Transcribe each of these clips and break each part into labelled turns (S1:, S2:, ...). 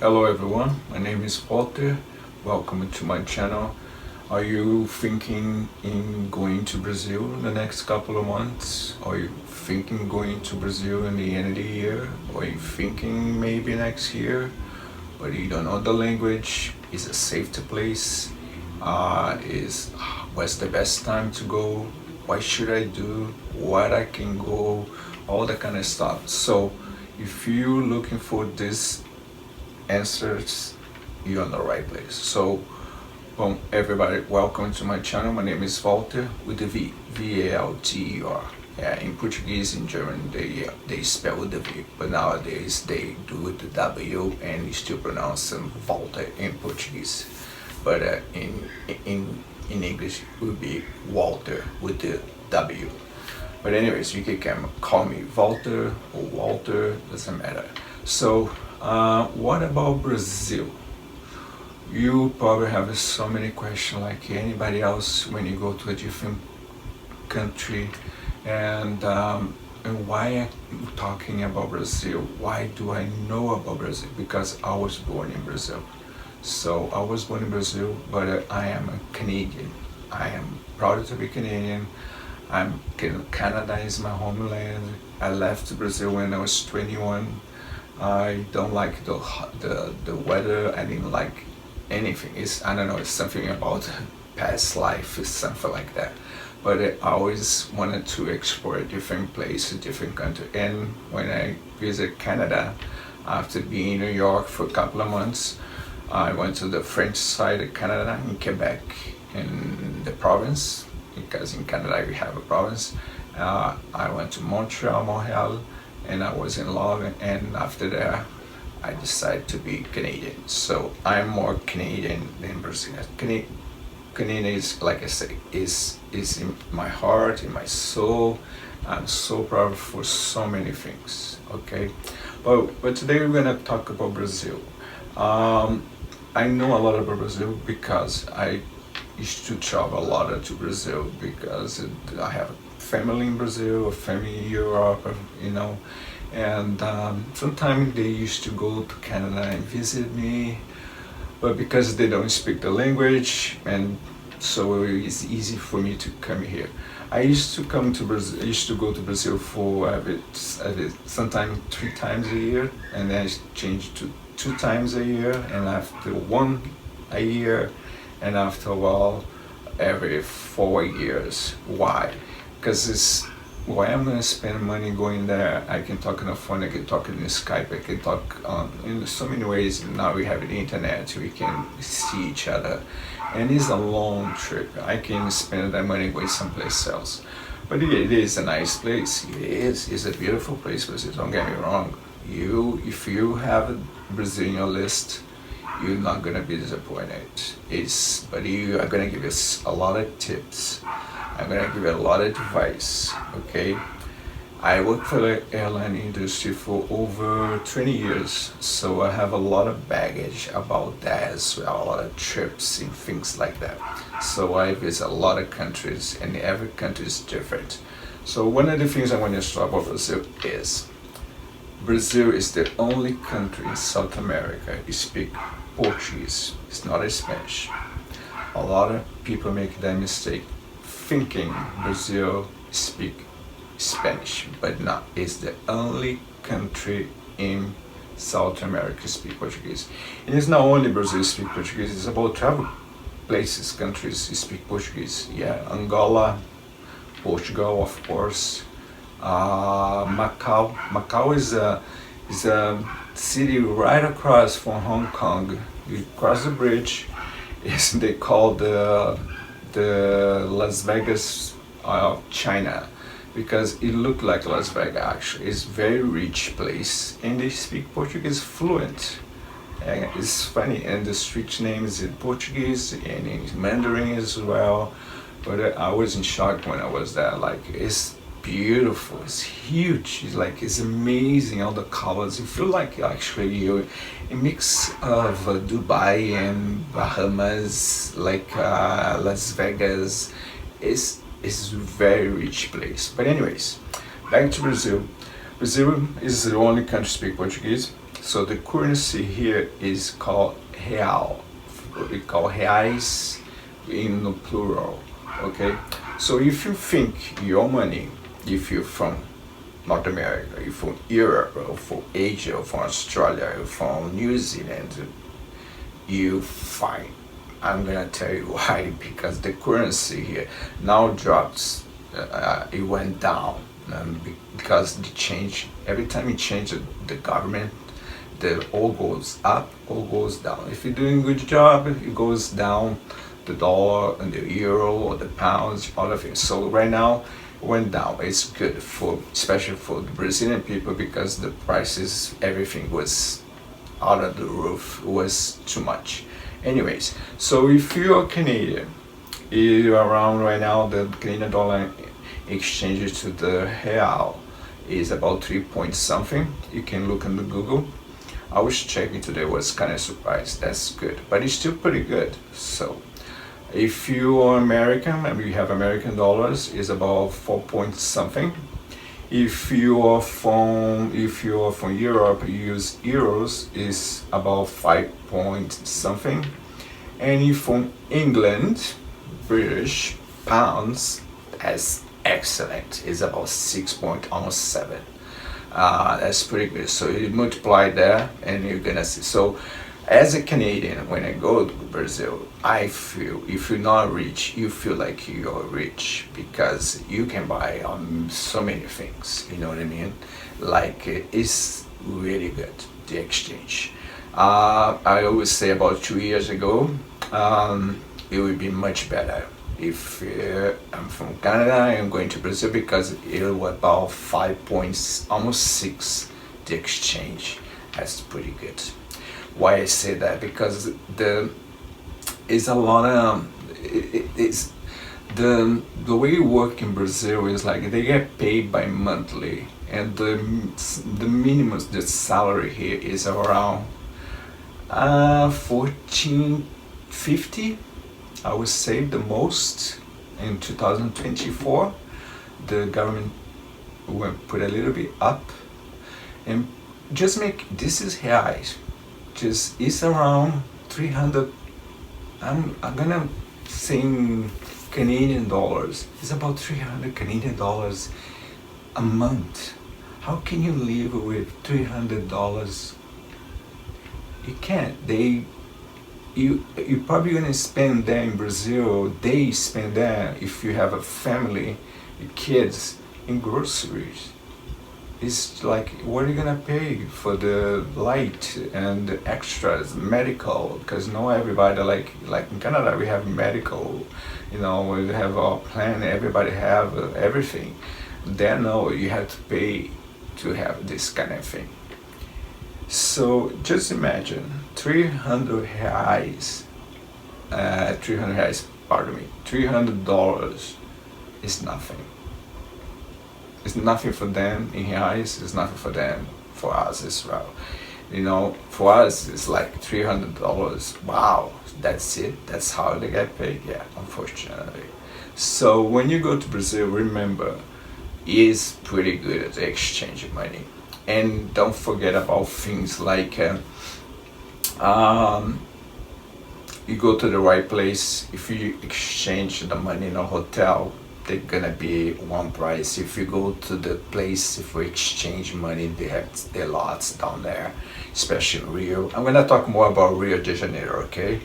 S1: Hello everyone, my name is Walter. Welcome to my channel. Are you thinking in going to Brazil in the next couple of months? Are you thinking going to Brazil in the end of the year? Are you thinking maybe next year? But you don't know the language? Is a safety place? What's the best time to go? What should I do? What I can go? All that kind of stuff. So if you're looking for this answers, you're in the right place. So everybody, welcome to my channel. My name is Walter with the V, V-A-L-T-E-R. Yeah, in Portuguese, in German, they spell with the V, but nowadays they do with the W and you still pronounce them Walter in Portuguese. But in English, it would be Walter with the W. But anyways, you can call me Walter or Walter, doesn't matter. So what about Brazil? You probably have so many questions like anybody else when you go to a different country, and why I'm talking about Brazil? Why do I know about Brazil? Because I was born in Brazil. So I was born in Brazil, but I am a Canadian. I am proud to be Canadian. Canada is my homeland. I left Brazil when I was 21. I don't like the weather. I didn't like anything. I don't know, it's something about past life, it's something like that. But I always wanted to explore a different place, a different country. And when I visited Canada, after being in New York for a couple of months, I went to the French side of Canada, in Quebec, in the province, because in Canada we have a province. I went to Montreal, and I was in love, and after that I decided to be Canadian. So I'm more Canadian than Brazilian. Canadian is, like I say, is in my heart, in my soul. I'm so proud for so many things, okay? But today we're gonna talk about Brazil. I know a lot about Brazil because I used to travel a lot to Brazil because I have family in Brazil, a family in Europe, you know, and sometimes they used to go to Canada and visit me, but because they don't speak the language, and so it's easy for me to come here. I used to come to Brazil. I used to go to Brazil for sometimes 3 times a year, and then I changed to 2 times a year, and after 1 a year, and after a while, every 4 years. Why? Because why I'm gonna spend money going there? I can talk on the phone, I can talk in Skype, I can talk in so many ways. Now we have the internet, we can see each other, and it's a long trip. I can spend that money going someplace else. But it is a nice place. It's a beautiful place, Brazil. Don't get me wrong. If you have Brazil in your list, you're not gonna be disappointed. But you are gonna give us a lot of tips. I'm gonna give you a lot of advice, okay? I work for the airline industry for over 20 years, so I have a lot of baggage about that as well, a lot of trips and things like that. So I visit a lot of countries, and every country is different. So one of the things I want to talk about Brazil is the only country in South America you speak Portuguese. It's not Spanish. A lot of people make that mistake thinking Brazil speak Spanish, but not. It's the only country in South America speak Portuguese. And it's not only Brazil speak Portuguese, it's about travel places, countries speak Portuguese. Yeah, Angola, Portugal, of course. Macau is a city right across from Hong Kong. You cross the bridge is they call the Las Vegas of China, because it looked like Las Vegas actually. It's very rich place and they speak Portuguese fluent. And it's funny, and the street name is in Portuguese and in Mandarin as well. But I was in shock when I was there. Like, it's beautiful, it's huge, it's like, it's amazing, all the colors. You feel like actually you're a mix of Dubai and Bahamas, like Las Vegas. It's a very rich place. But anyways, back to Brazil. Brazil is the only country to speak Portuguese. So the currency here is called real. We call reais in the plural. Okay. So if you think your money, if you're from North America, you're from Europe, or from Asia, or from Australia, or from New Zealand, you fine. I'm gonna tell you why. Because the currency here now drops. It went down because the change. Every time you change the government, the all goes up, all goes down. If you're doing a good job, it goes down. The dollar and the euro or the pounds, all of it. So right now it went down. It's good for, especially for the Brazilian people, because the prices, everything was out of the roof. It was too much. Anyways, so if you're Canadian, you're around right now, the Canadian dollar exchange to the real is about 3 point something. You can look on the Google. I was checking today, was kind of surprised. That's good, but it's still pretty good. So if you are American and you have American dollars, is about 4 point something. If you are from Europe, you use euros, is about 5 point something. And if from England, British pounds, that's excellent. It's about 6 point almost 7. That's pretty good. So you multiply that and you're gonna see. So as a Canadian, when I go to Brazil, I feel, if you're not rich, you feel like you're rich, because you can buy so many things. You know what I mean? Like, it's really good, the exchange. I always say about 2 years ago, it would be much better. If I'm from Canada, I'm going to Brazil, because it was about 5 points, almost 6, the exchange. That's pretty good. Why I say that? Because it's a lot of it's the way you work in Brazil is like they get paid by monthly, and the minimum, the salary here is around 1450. I would say the most. In 2024, the government will put a little bit up, and just make, this is reais, just it's around 300. I'm gonna say in Canadian dollars, it's about 300 Canadian dollars a month. How can you live with $300? You can't. You're probably gonna spend that in Brazil. They spend that, if you have a family, kids, in groceries. It's like, what are you gonna pay for the light and the extras, medical? Because not everybody, like in Canada, we have medical. You know, we have our plan. Everybody have everything. There, no, you have to pay to have this kind of thing. So just imagine 300 reais. 300 reais. Pardon me. $300 is nothing. It's nothing for them in reais. It's nothing for them, for us as well. You know, for us it's like $300. Wow, that's it. That's how they get paid. Yeah, unfortunately. So when you go to Brazil, remember, it's pretty good at exchanging money, and don't forget about things like you go to the right place. If you exchange the money in a hotel, they're gonna be one price. If you go to the place, if we exchange money, they have their lots down there, especially in Rio. I'm gonna talk more about Rio de Janeiro, okay?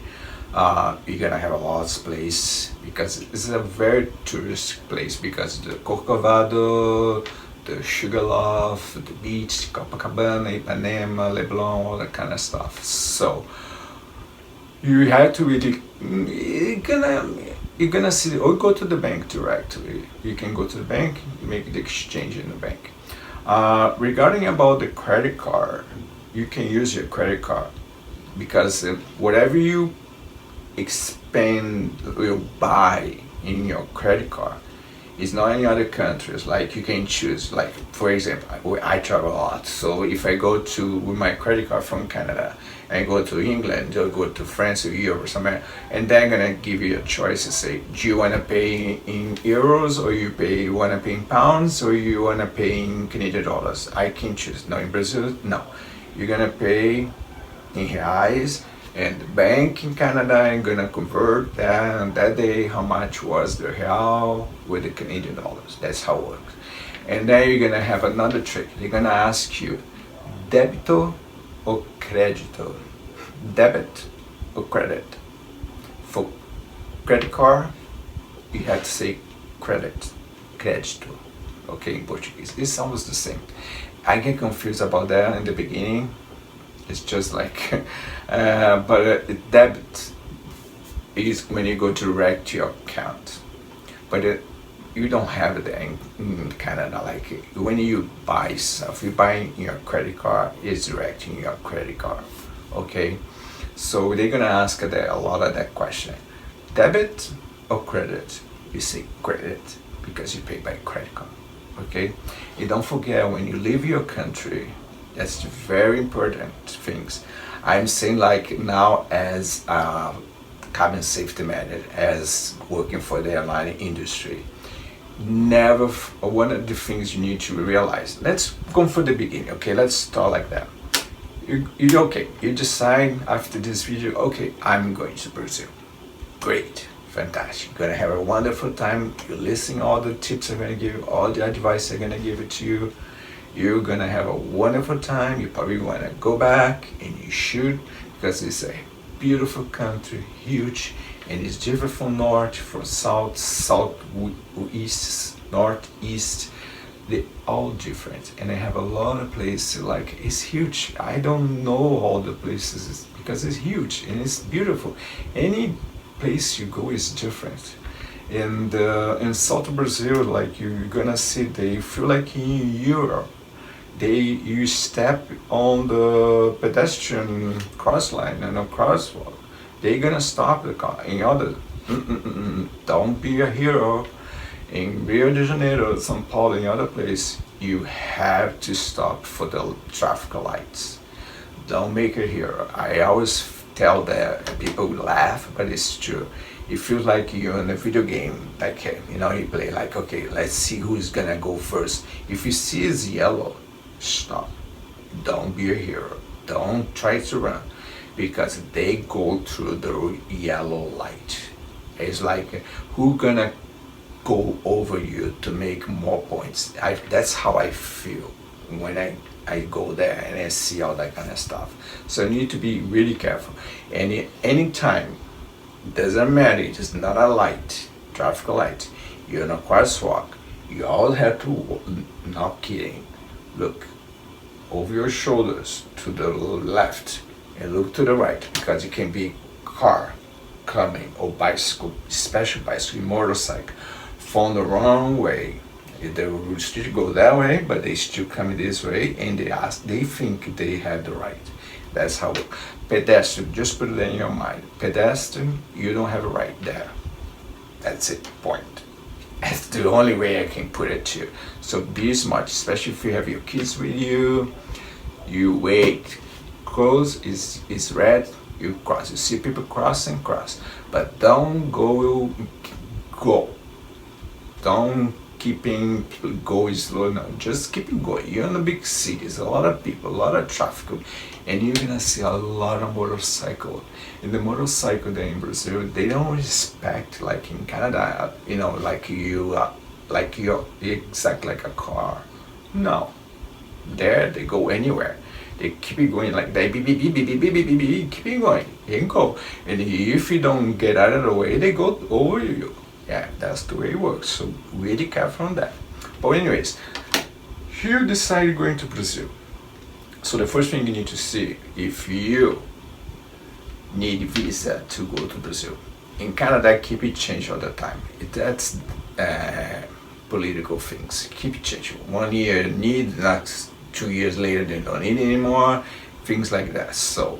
S1: You're gonna have a lots place, because it's a very tourist place, because the Corcovado, the Sugarloaf, the beach, Copacabana, Ipanema, Leblon, all that kind of stuff. So You have to really, you're gonna see, or go to the bank directly. You can go to the bank, make the exchange in the bank. Regarding about the credit card, you can use your credit card because whatever you expend or buy in your credit card is not in other countries. Like you can choose, like for example, I travel a lot, so if I go to with my credit card from Canada and go to England or go to France or Europe or somewhere, and they're gonna give you a choice to say, do you wanna pay in euros or you wanna pay in pounds or you wanna pay in Canadian dollars? I can choose. No, in Brazil, no. You're gonna pay in reais, and the bank in Canada I'm gonna convert that on that day how much was the real with the Canadian dollars. That's how it works. And then you're gonna have another trick. They're gonna ask you débito or crédito, debit or credit. For credit card, you have to say credit, crédito. Okay, in Portuguese, it's almost the same. I get confused about that in the beginning. It's just like, debit is when you go direct to your account, but you don't have it in Canada. Like when you buy stuff, you buy your credit card, it's direct in your credit card. Okay, so they're gonna ask a lot of that question: debit or credit? You say credit because you pay by credit card. Okay, and don't forget when you leave your country. That's very important things. I'm saying like now as a cabin safety manager, as working for the airline industry, never, one of the things you need to realize, let's go for the beginning, okay? Let's start like that. You decide after this video, okay, I'm going to Brazil. Great, fantastic. You're gonna have a wonderful time. You're listening all the tips I'm gonna give you, all the advice I'm gonna give it to you. You're gonna have a wonderful time. You probably wanna go back, and you should, because it's a beautiful country, huge, and it's different from north, from south, east, northeast. They're all different, and I have a lot of places. Like it's huge. I don't know all the places because it's huge and it's beautiful. Any place you go is different. And in South Brazil, like you're gonna see, they feel like in Europe. You step on the pedestrian cross line and a crosswalk, they're gonna stop the car. In other, don't be a hero. In Rio de Janeiro, São Paulo, in other place, you have to stop for the traffic lights. Don't make a hero. I always tell that people laugh, but it's true. It feels like you're in a video game, like you play like, okay, let's see who's gonna go first. If you see it's yellow, stop. Don't be a hero. Don't try to run, because they go through the yellow light. It's like who gonna go over you to make more points. That's how I feel when I go there and I see all that kind of stuff. So you need to be really careful. And anytime, doesn't matter, it's not a light, traffic light, you're in a crosswalk, you all have to, not kidding, look over your shoulders to the left and look to the right, because it can be car coming or bicycle, especially bicycle, motorcycle, from the wrong way. They will still go that way, but they still come this way, and they think they have the right. That's how. Pedestrian, just put it in your mind. Pedestrian, you don't have a right there. That's it, point. That's the only way I can put it to you. So be smart, especially if you have your kids with you. You wait, cross is red, you cross. You see people cross and cross, but don't go. Don't keeping going slow. No, just keep it going. You're in a big city, there's a lot of people, a lot of traffic, and you're gonna see a lot of motorcycle. In the motorcycle there in Brazil, they don't respect like in Canada, like you're exactly like a car. No, there they go anywhere. They keep it going like that, beep, beep, beep, beep, beep, beep, beep, beep, keep it going, you can go. And if you don't get out of the way, they go over you. Yeah, that's the way it works. So really careful on that. But anyways, you decide going to Brazil. So the first thing you need to see, if you need visa to go to Brazil. In Canada, keep it change all the time. That's political things. Keep it changing. 1 year need, not 2 years later they don't need anymore. Things like that. So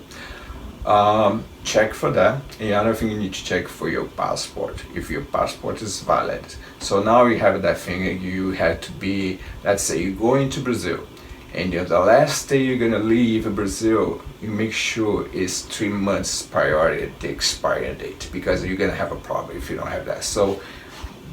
S1: check for that. The other thing you need to check for your passport, if your passport is valid. So now you have that thing, you have to be, let's say you go into Brazil and the last day you're gonna leave Brazil, you make sure it's 3 months prior to the expiry date, because you're gonna have a problem if you don't have that. So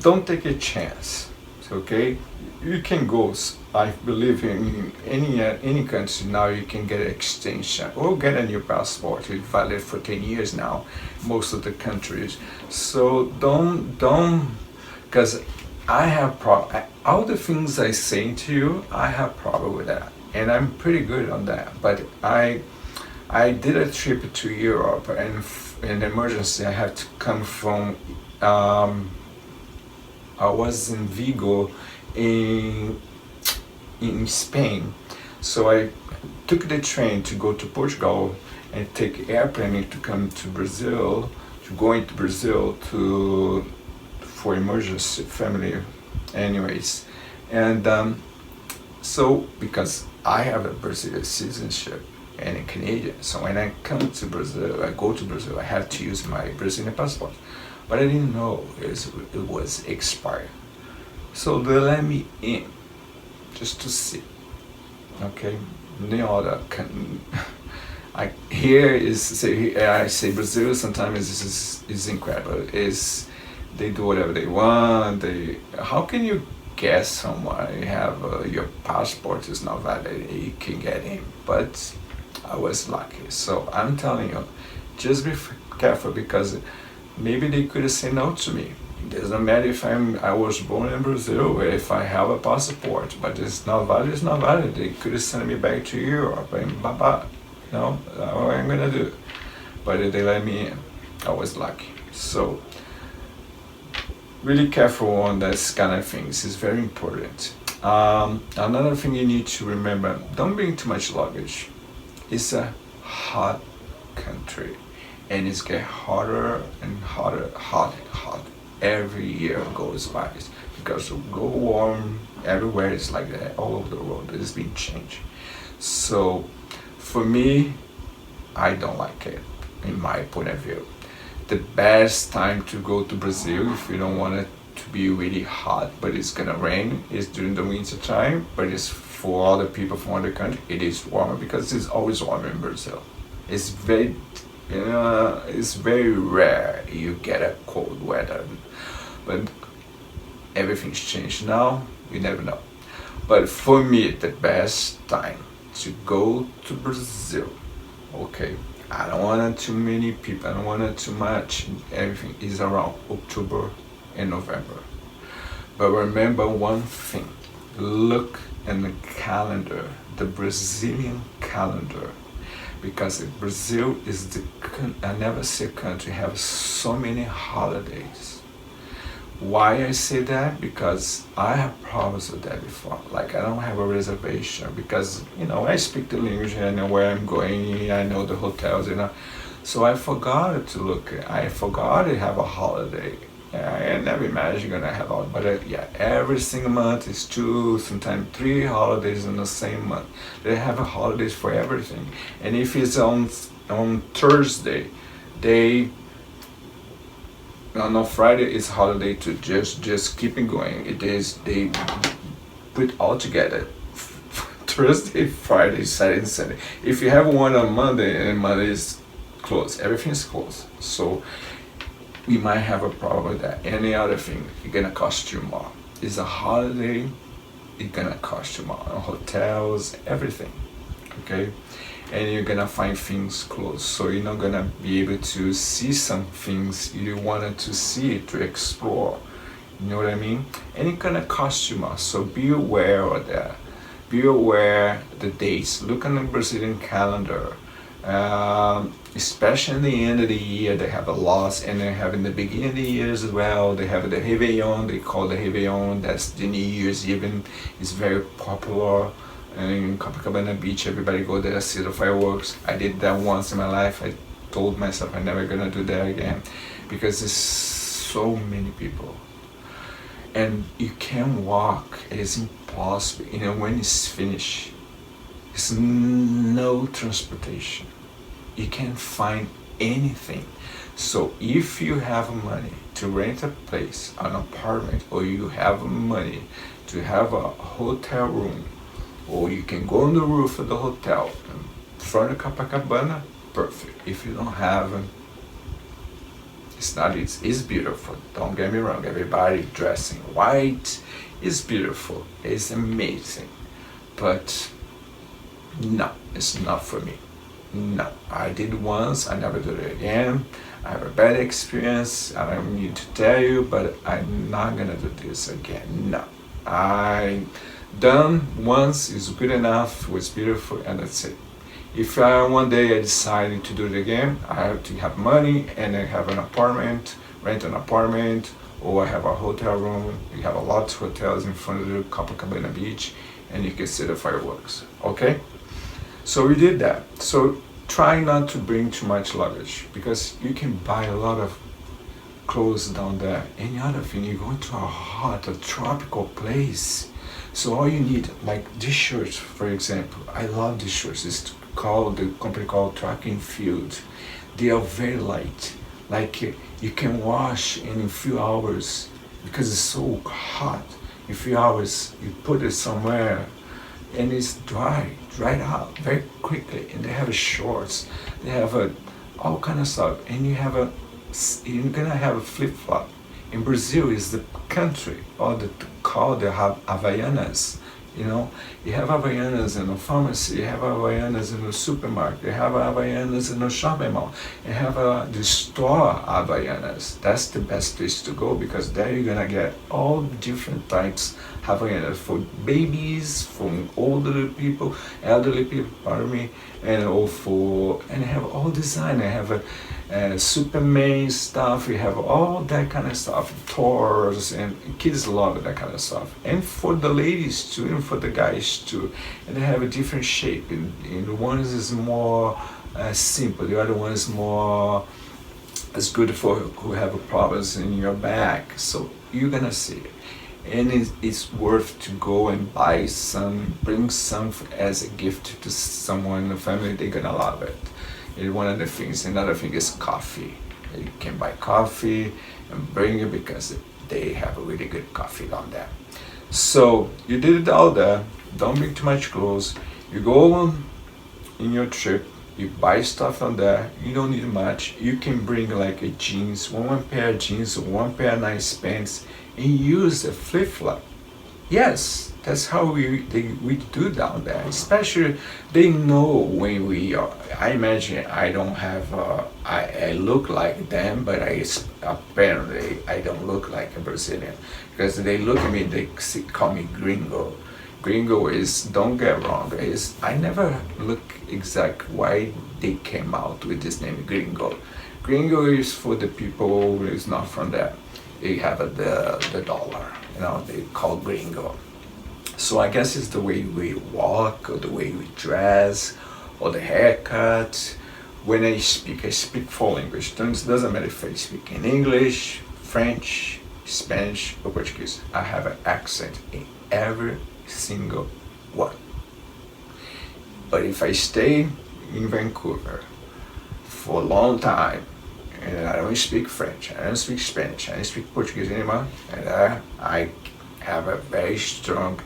S1: don't take a chance, okay? You can go, I believe in any country now you can get an extension or get a new passport. It's valid for 10 years now, most of the countries. So don't, because I have all the things I say to you, I have problem with that, and I'm pretty good on that. But I did a trip to Europe, and in emergency I had to come from. I was in Vigo, in Spain, so I took the train to go to Portugal and take airplane to come to Brazil, to go into Brazil for emergency family, anyways, and so because I have a Brazilian citizenship and a Canadian, so when I come to Brazil, I go to Brazil, I have to use my Brazilian passport, but I didn't know it was expired, so they let me in just to see. Okay, the other I say Brazil sometimes is incredible. They do whatever they want. How can you guess someone you have your passport is not valid, you can get in? But I was lucky. So I'm telling you, just be careful, because maybe they could have said no to me. It doesn't matter if I was born in Brazil, or if I have a passport, but it's not valid, it's not valid. They could have sent me back to Europe and bye-bye. You know, what I'm gonna do? But they let me in. I was lucky. So really careful on this kind of things. It's very important. Another thing you need to remember, don't bring too much luggage. It's a hot country, and it's getting hotter and hotter, hot. Every year goes by, because it go warm everywhere. It's like that all over the world. It's been changed. So for me, I don't like it, in my point of view. The best time to go to Brazil, if you don't want it to be really hot but it's gonna rain, is during the winter time. But it's for other people from other countries, it is warmer, because it's always warmer in Brazil. It's very it's very rare you get a cold weather, but everything's changed now. You never know. But for me, the best time to go to Brazil, okay, I don't want it too many people, I don't want it too much, everything is around October and November. But remember one thing, look in the calendar, the Brazilian calendar, because Brazil is I never see a country have so many holidays. Why I say that? Because I have problems with that before. Like, I don't have a reservation, because I speak the language, I know where I'm going, I know the hotels, so I forgot to look. I forgot to have a holiday. I never imagined gonna have a, but every single month is 2, sometimes 3 holidays in the same month. They have a holidays for everything, and if it's on Thursday, on Friday it's holiday to just keeping going. It is, they put all together. Thursday, Friday, Saturday, Sunday. If you have one on Monday, and Monday is closed, everything is closed. So we might have a problem with that. Any other thing, it's gonna cost you more. It's a holiday, it's gonna cost you more. Hotels, everything, okay? And you're gonna find things closed. So you're not gonna be able to see some things you wanted to see, to explore. You know what I mean? And it's gonna cost you more. So be aware of that. Be aware the dates. Look on the Brazilian calendar. Especially in the end of the year, they have a loss, and they have in the beginning of the year as well. They have the Réveillon, they call the Réveillon, that's the New Year's Eve. It's very popular. And in Copacabana Beach, everybody go there to see the fireworks. I did that once in my life. I told myself I'm never gonna do that again, because there's so many people, and you can't walk. It is impossible. When it's finished, it's no transportation. You can't find anything. So if you have money to rent a place, an apartment, or you have money to have a hotel room, or you can go on the roof of the hotel in front of Copacabana, perfect. If you don't have, it's beautiful. Don't get me wrong. Everybody dressing white is beautiful. It's amazing. But no, it's not for me. No, I did once, I never do it again. I have a bad experience, I don't need to tell you, but I'm not gonna do this again. No, I done once, is good enough, was beautiful, and that's it. If one day I decided to do it again, I have to have money and I have an apartment, rent an apartment, or I have a hotel room. We have a lot of hotels in front of the Copacabana beach, and you can see the fireworks, okay? So we did that. So try not to bring too much luggage, because you can buy a lot of clothes down there. Any other thing, you go to a tropical place. So all you need, like these shirts, for example. I love these shirts. It's called, the company called Track and Field. They are very light. Like you can wash in a few hours, because it's so hot. In a few hours, you put it somewhere, and it's dried out very quickly. And they have shorts, they have all kind of stuff, and you're gonna have a flip-flop. In Brazil is the country, or called the Havaianas. You have Havaianas in a pharmacy, you have Havaianas in a supermarket, you have Havaianas in a shopping mall, you have the store Havaianas. That's the best place to go, because there you're gonna get all different types Havaianas for babies, for elderly people, pardon me, and they have all design. They have Superman stuff, we have all that kind of stuff, tours, and kids love that kind of stuff. And for the ladies too, and for the guys too. And they have a different shape. And one is more simple, the other one is more, it's good for who have problems in your back. So you're gonna see it. And it's worth to go and buy some, bring some as a gift to someone in the family. They're gonna love it. It's one of the things. Another thing is coffee. You can buy coffee and bring it, because they have a really good coffee down there. So you did it all there. Don't bring too much clothes. You go on in your trip, you buy stuff on there. You don't need much. You can bring like a jeans, one pair of jeans, one pair of nice pants, and use a flip-flop. Yes, that's how we do down there. Especially, they know when we are. I imagine I don't have. I look like them, but apparently I don't look like a Brazilian, because they look at me. They call me gringo. Gringo is, don't get wrong, is, I never look exact why they came out with this name Gringo. Gringo is for the people who is not from there. They have the dollar, they call Gringo. So I guess it's the way we walk, or the way we dress, or the haircut. When I speak four languages. It doesn't matter if I speak in English, French, Spanish, or Portuguese. I have an accent in every single one. But if I stay in Vancouver for a long time, and I don't speak French, I don't speak Spanish, I don't speak Portuguese anymore, and I have a very strong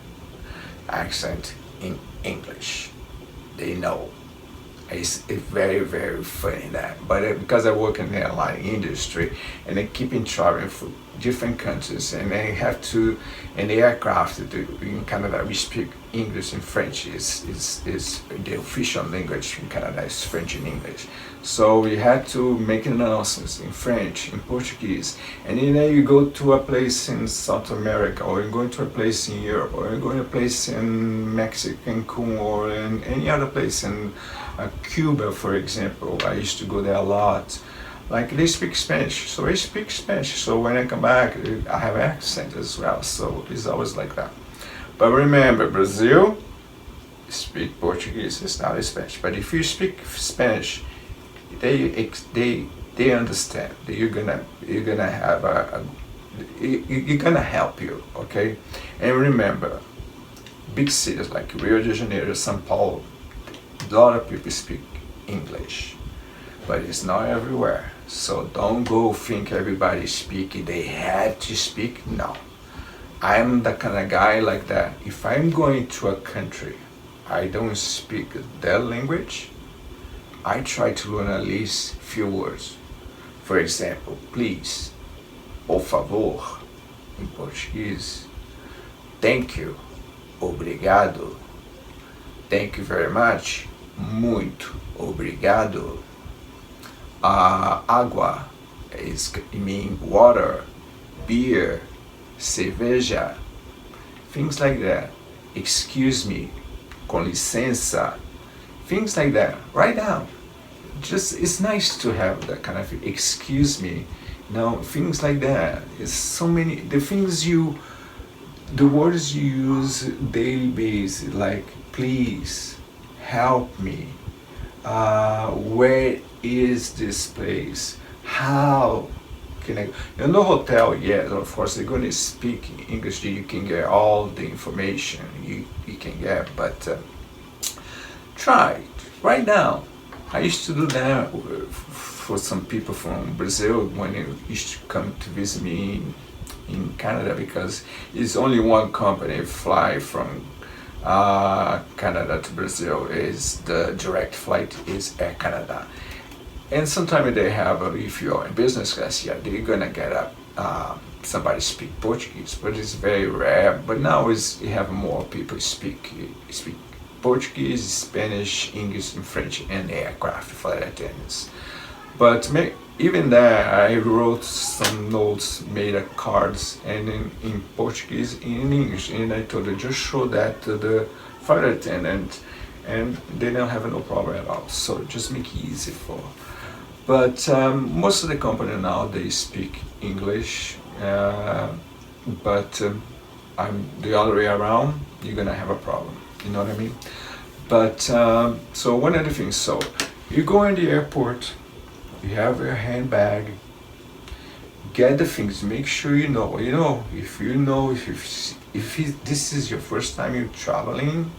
S1: accent in English. They know. It's very, very funny that. But because I work in the airline industry, and I keep traveling for different countries, and I have to, in the aircraft in Canada, we speak English and French. Is the official language in Canada is French and English. So we had to make announcements in French, in Portuguese, and then you go to a place in South America, or you're going to a place in Europe, or you're going to a place in Mexico, Cancun, or in any other place in Cuba, for example. I used to go there a lot. Like, they speak Spanish, so I speak Spanish. So when I come back, I have accent as well. So it's always like that. But remember, Brazil, speak Portuguese, it's not Spanish. But if you speak Spanish, they understand that you're gonna have you're gonna help you, okay? And remember, big cities like Rio de Janeiro, São Paulo, a lot of people speak English, but it's not everywhere. So don't go think everybody speak, they have to speak. No. I'm the kind of guy like that. If I'm going to a country, I don't speak their language, I try to learn at least few words. For example, please, por favor, em português, thank you, obrigado, thank you very much, muito obrigado. Água is mean water, beer, cerveja, things like that. Excuse me, com licença, things like that. Write down. Just it's nice to have that kind of excuse me, things like that. It's so many the words you use daily basis, like please, help me, where is this place, how can I, in the hotel, yes, of course they're going to speak English, you can get all the information you can get, but try, write down. I used to do that for some people from Brazil when they used to come to visit me in Canada, because it's only one company fly from Canada to Brazil, is the direct flight is Air Canada. And sometimes they have, if you're in business class, yeah, they're gonna get somebody speak Portuguese, but it's very rare. But now you have more people speak Portuguese, Spanish, English, and French in aircraft flight attendants. But even there, I wrote some notes, made cards, and in Portuguese, in English, and I told them just show that to the flight attendant, and they don't have no problem at all. So just make it easy for. But most of the company now, they speak English, but I'm the other way around, you're gonna have a problem, you know what I mean? But so one of the things, so you go in the airport, you have your handbag, get the things, make sure if this is your first time you're traveling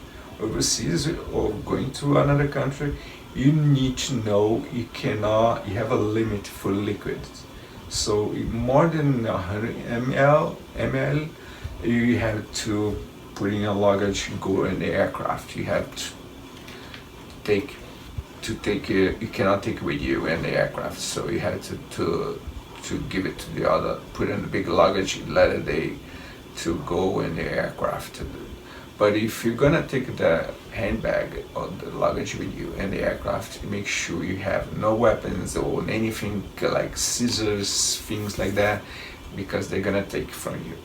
S1: overseas or going to another country, you need to know you have a limit for liquid. So more than 100 ml, you have to put in a luggage, go in the aircraft. You have to take you cannot take it with you in the aircraft. So you have to give it to the other, put in a big luggage, let it to go in the aircraft. But if you're gonna take the handbag or the luggage with you in the aircraft, make sure you have no weapons or anything like scissors, things like that, because they're gonna take from you.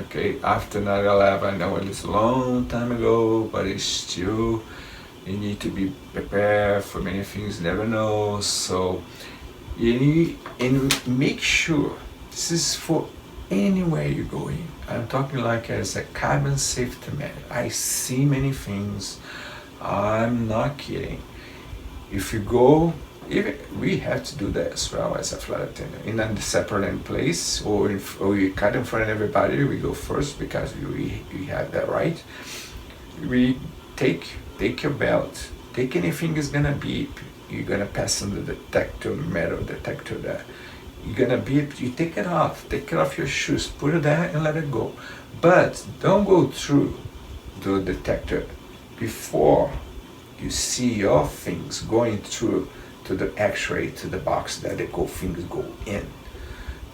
S1: Okay, after 9/11, I know it was a long time ago, but it's still, you need to be prepared for many things, never know. So and make sure this is for anywhere you go in. I'm talking like as a cabin safety man. I see many things. I'm not kidding. If you go, even we have to do that as well as a flight attendant in a separate place, or we cut in front of everybody. We go first because we have that right. We take your belt. Take anything is gonna beep. You're gonna pass on the detector, metal detector there. You're gonna beep, you take it off your shoes, put it there and let it go. But don't go through the detector before you see your things going through to the x-ray, to the box that the things go in.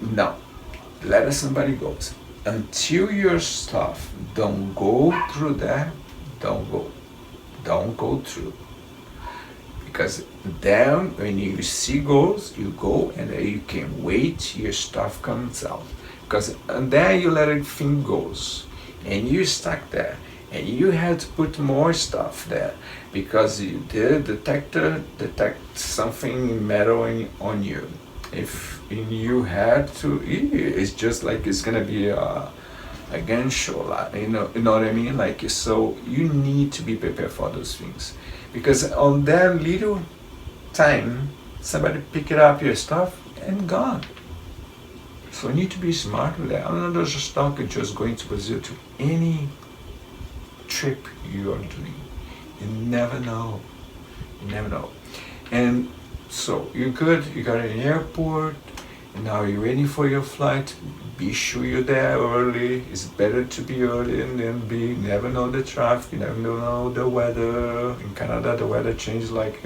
S1: No, let somebody go. Until your stuff don't go through there, don't go through. Because then when you see goes, you go and then you can wait, your stuff comes out. Because and then you let everything goes and you stuck there and you had to put more stuff there because the detector detect something metal on you. If you had to, it's just like it's gonna be a gunshot, you know what I mean? Like, so you need to be prepared for those things. Because on that little time, somebody pick it up your stuff and gone. So you need to be smart with that. I'm not just talking just going to Brazil, to any trip you are doing. You never know. You never know. And so you're good, you got an airport, and now you're waiting for your flight. Be sure you're there early. It's better to be early and then be, never know the traffic, you never know the weather. In Canada, the weather changes like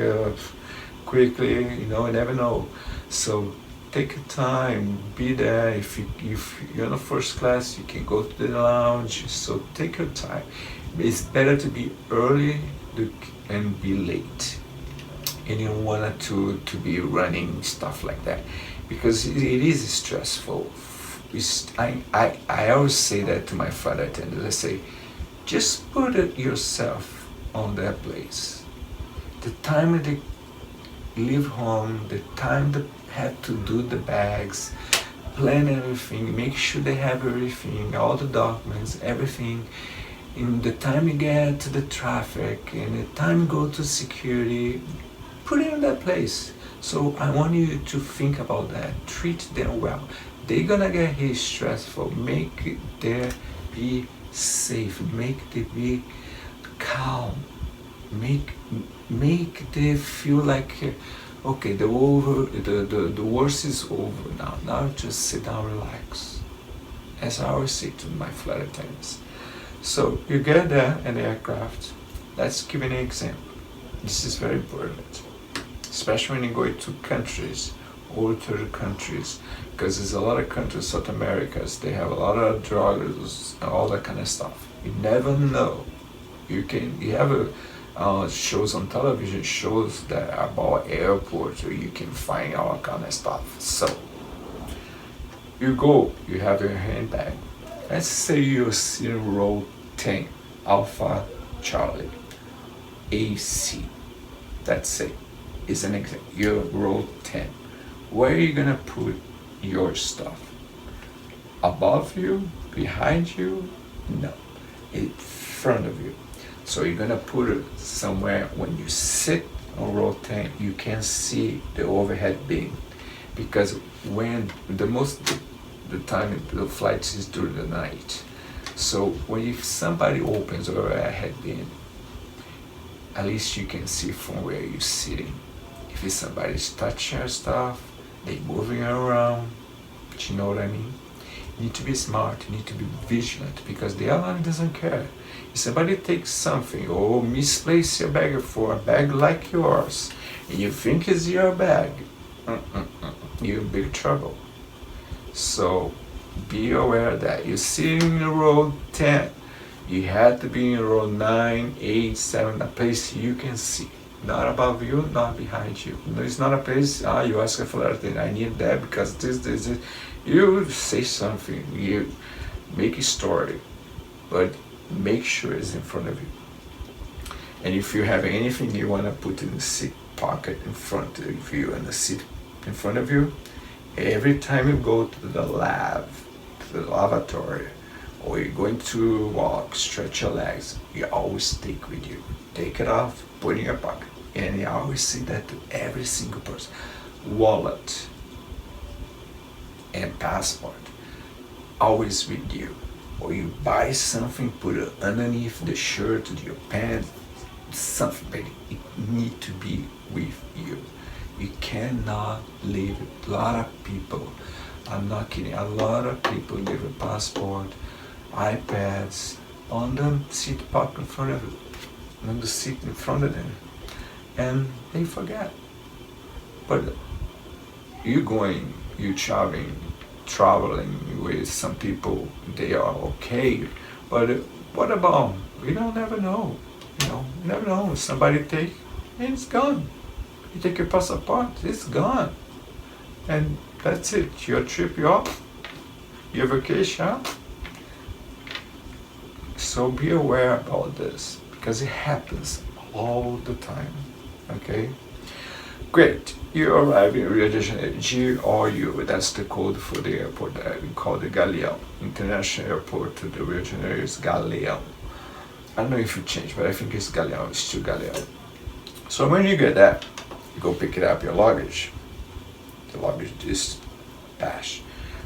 S1: quickly, you never know. So take your time, be there. If you're in the first class, you can go to the lounge. So take your time. It's better to be early and be late. And you don't want to be running stuff like that, because it is stressful. I always say that to my flight attendants. I say, just put it yourself on that place. The time they leave home, the time they have to do the bags, plan everything, make sure they have everything, all the documents, everything. In the time you get to the traffic, and the time you go to security, put it in that place. So I want you to think about that. Treat them well. They're gonna get here stressful. Make it there be safe. Make them be calm. Make them feel like, okay, the worst is over now. Now just sit down, relax. As I always say to my flight attendants. So you get there in the aircraft. Let's give an example. This is very important, especially when you go to countries, or third countries, because there's a lot of countries, South Americas, they have a lot of drugs and all that kind of stuff. You never know. You have shows on television, shows that about airports where you can find all kind of stuff. So you go, you have your handbag. Let's say you're sitting row 10, Alpha Charlie, AC. That's it. It's an example. You're row 10. Where are you gonna put your stuff? Above you? Behind you? No. In front of you. So you're gonna put it somewhere when you sit on row 10, you can see the overhead bin. Because when the time the flights is during the night. So if somebody opens the overhead bin, at least you can see from where you're sitting. If it's somebody's touching your stuff, they moving around, you know what I mean? You need to be smart, you need to be vigilant, because the airline doesn't care. If somebody takes something or misplace your bag for a bag like yours, and you think it's your bag, you're in big trouble. So be aware that you're sitting in row 10. You had to be in row 9, 8, 7, a place you can see. Not above you, not behind you. No, it's not a place, you ask a flight attendant, I need that because this. You say something, you make a story, but make sure it's in front of you. And if you have anything you want to put in the seat pocket in front of you and the seat in front of you, every time you go to the lab, to the lavatory, or you're going to walk, stretch your legs, you always take with you. Take it off, put it in your pocket. And I always say that to every single person. Wallet and passport, always with you. Or you buy something, put it underneath the shirt, your pants, something, but it needs to be with you. You cannot leave it. A lot of people, I'm not kidding, a lot of people leave a passport, iPads on the seat pocket in front of it, on the seat in front of them, and they forget. But you traveling with some people, they are okay. But what about, we don't never know, you never know. Somebody take, and it's gone. You take your passport, it's gone. And that's it, your trip, you're off, your vacation. So be aware about this, because it happens all the time, okay? Great, you arrive in Rio de Janeiro, GRU, that's the code for the airport that we call the Galeão. International airport to the Rio de Janeiro is Galeão. I don't know if it changed, but I think it's Galeão, it's still Galeão. So when you get that, You go pick it up your luggage. The luggage is dash.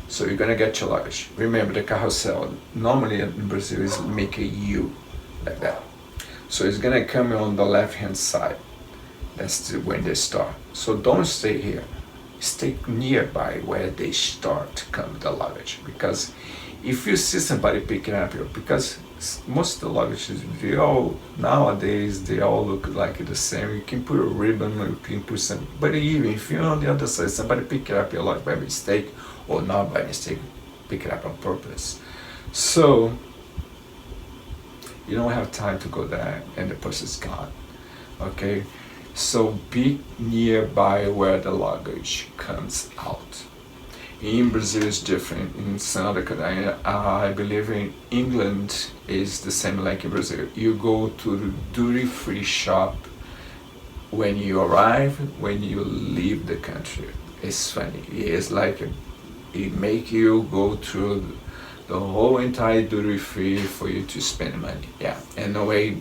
S1: So you're gonna get your luggage. Remember the carousel, normally in Brazil is make a U, like that. So it's gonna come on the left hand side. That's when they start. So don't stay here. Stay nearby where they start to come the luggage. Because if you see somebody picking up your, because most of the luggages, they all nowadays they all look like the same. You can put a ribbon, you can put some, but even if you're on the other side, somebody pick up your luggage by mistake or not by mistake, pick it up on purpose. So you don't have time to go there and the person's gone. Okay, so be nearby where the luggage comes out. In Brazil is different. In some other countries, I believe in England is the same like in Brazil. You go to the duty-free shop when you arrive, when you leave the country. It's funny. It's like it make you go through the whole entire duty-free for you to spend money. Yeah, and the way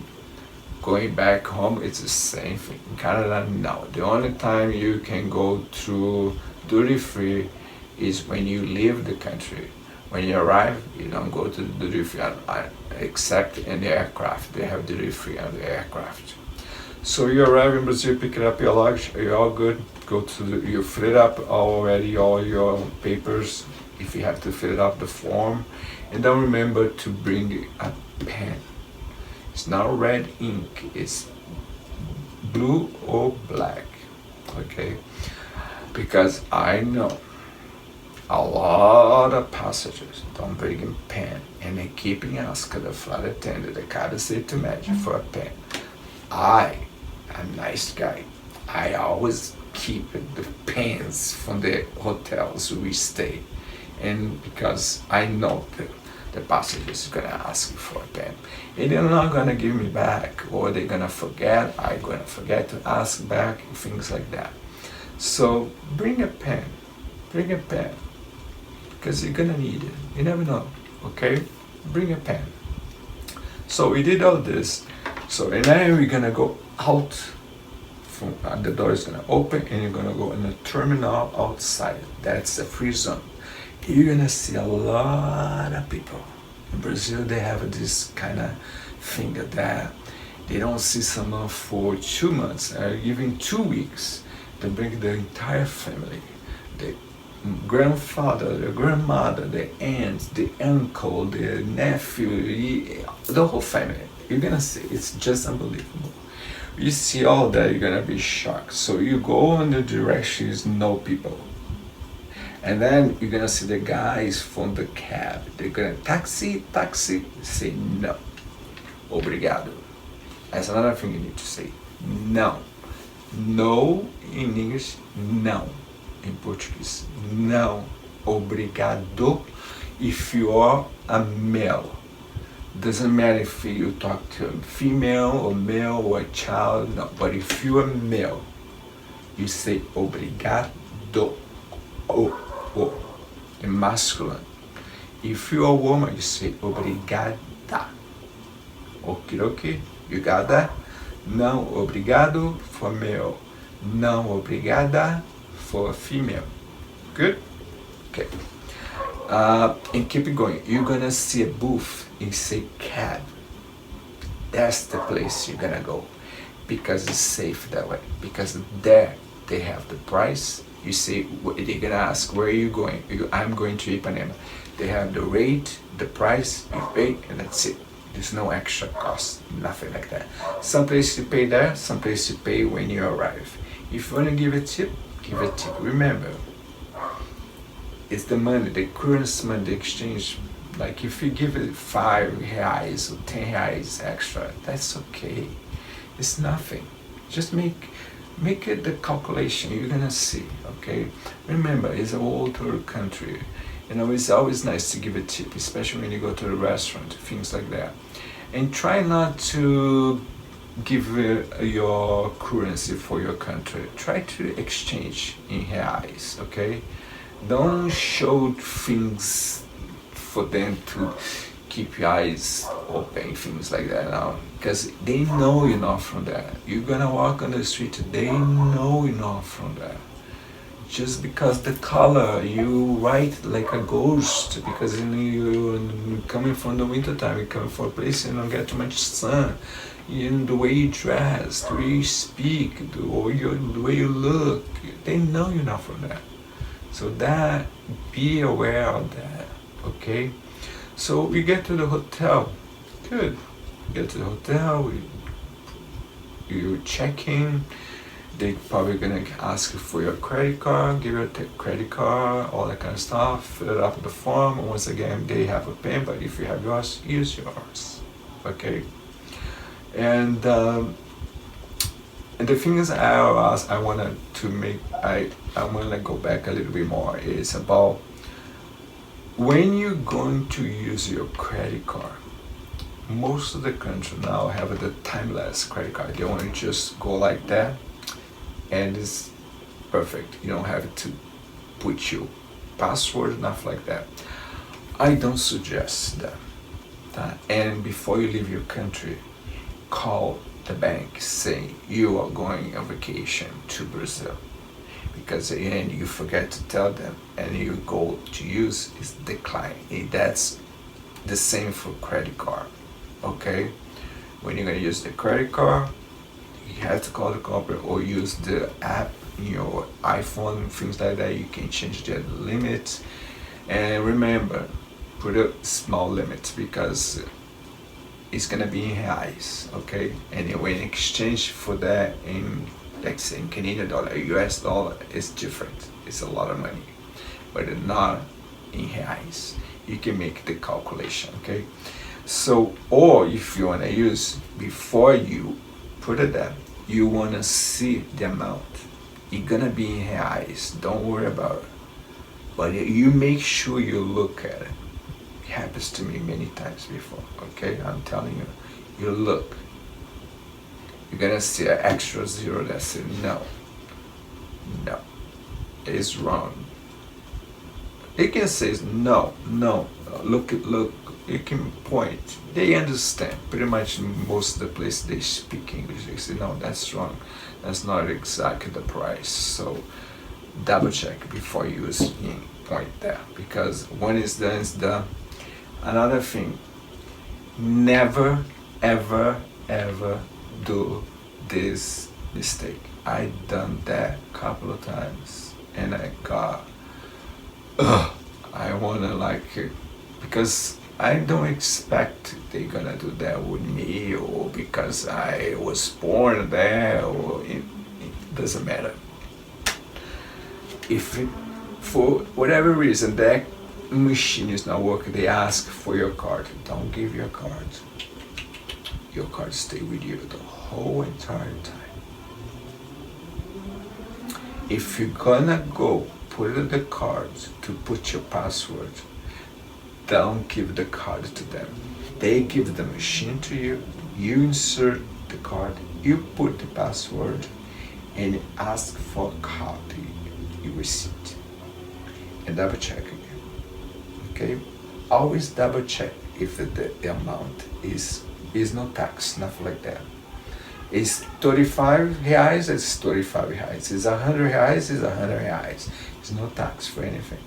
S1: going back home, it's the same thing. In Canada, no. The only time you can go through duty-free is when you leave the country. When you arrive, you don't go to the duty-free except in the aircraft. They have duty-free on the aircraft. So you arrive in Brazil, pick up your luggage, you're all good. Go to you fill it up already, all your papers, if you have to fill it up the form. And don't remember to bring a pen. It's not red ink, it's blue or black, okay? Because I know a lot of passengers don't bring a pen and they keep asking the flight attendant, the car seat to match for a pen. I'm a nice guy. I always keep the pens from the hotels we stay, and because I know the passengers are gonna ask me for a pen, and they're not gonna give me back, or they're gonna forget. I'm gonna forget to ask back, things like that. So bring a pen, because you're gonna need it. You never know. Okay, bring a pen. So we did all this. So and then we're gonna go out from the door is gonna open and you're gonna go in the terminal outside. That's the free zone. You're gonna see a lot of people. In Brazil they have this kind of thing that they don't see someone for 2 months, even 2 weeks. They bring the entire family. The grandfather, the grandmother, the aunt, the uncle, the nephew, the whole family. You're gonna see, it's just unbelievable. You see all that, you're gonna be shocked. So you go in the directions, no people. And then you're gonna see the guys from the cab. They're gonna taxi, say no. Obrigado. That's another thing you need to say. No. No in English, no. In Portuguese, no. Obrigado if you are a male. Doesn't matter if you talk to a female or male or a child, no. But if you're a male, you say obrigado, in masculine. If you're a woman, you say obrigada. Okay, you got that? Não obrigado for male, não obrigada for female. Good? Okay. And keep it going. You're gonna see a booth and say cab. That's the place you're gonna go, because it's safe that way. Because there they have the price. You say they're gonna ask where are you going. I'm going to Ipanema. They have the rate, the price, you pay, and that's it. There's no extra cost, nothing like that. Some place you pay there, some place you pay when you arrive. If you wanna give a tip, give a tip. Remember, it's the money, the currency money, the exchange. Like if you give it 5 reais or 10 reais extra, that's okay. It's nothing. Just make it the calculation. You're gonna see. Okay. Remember, it's a water country. You know, it's always nice to give a tip, especially when you go to a restaurant, things like that. And try not to give your currency for your country. Try to exchange in reais, okay? Don't show things for them to keep your eyes open, things like that now, because they know you're not from there. You're gonna walk on the street, they know you're not from there. Just because the color, you white like a ghost, because you coming from the winter time, you come from a place you don't get too much sun. In the way you dress, the way you speak, the way you look, they know you're not from there. So that, be aware of that, okay? So we get to the hotel, good. We get to the hotel, you check in. They probably gonna ask you for your credit card, give you a credit card, all that kind of stuff. Fill it up with the form. Once again, they have a pen, but if you have yours, use yours. Okay. And the thing is, I wanted to make, I want to go back a little bit more. Is about when you're going to use your credit card. Most of the country now have the timeless credit card. They want to just go like that, and it's perfect. You don't have to put your password, nothing like that. I don't suggest that. And before you leave your country, call the bank saying you are going on vacation to Brazil, because at the end you forget to tell them and you go to use is decline. That's the same for credit card. Okay, when you're gonna use the credit card, you have to call the company or use the app in your iPhone, things like that. You can change the limit, and remember, put a small limit because it's gonna be in reais, okay? And when exchange for that in, let's say, in Canadian dollar, US dollar, is different. It's a lot of money, but not in reais. You can make the calculation, okay? So, or if you wanna use, before you put it there, you wanna see the amount. It's gonna be in reais, don't worry about it. But you make sure you look at it. It happens to me many times before, okay? I'm telling you, you look. You're gonna see an extra zero that says no, it's wrong. It can say no, look, you can point. They understand. Pretty much most of the places they speak English. They say, no, that's wrong. That's not exactly the price. So double check before you point there. Because when it's done, it's done. Another thing, never, ever, ever do this mistake. I done that a couple of times and I got, I wanna because I don't expect they're gonna do that with me, or because I was born there, or it doesn't matter. If for whatever reason that machine is not working, they ask for your card. Don't give your card. Your card stay with you the whole entire time. If you're gonna go put in the card to put your password, don't give the card to them. They give the machine to you, you insert the card, you put the password, and ask for a copy, your receipt, and double check again. Okay? Always double check if the amount is no tax, nothing like that. It's 35 reais, it's 35 reais. It's 100 reais, it's 100 reais. It's no tax for anything.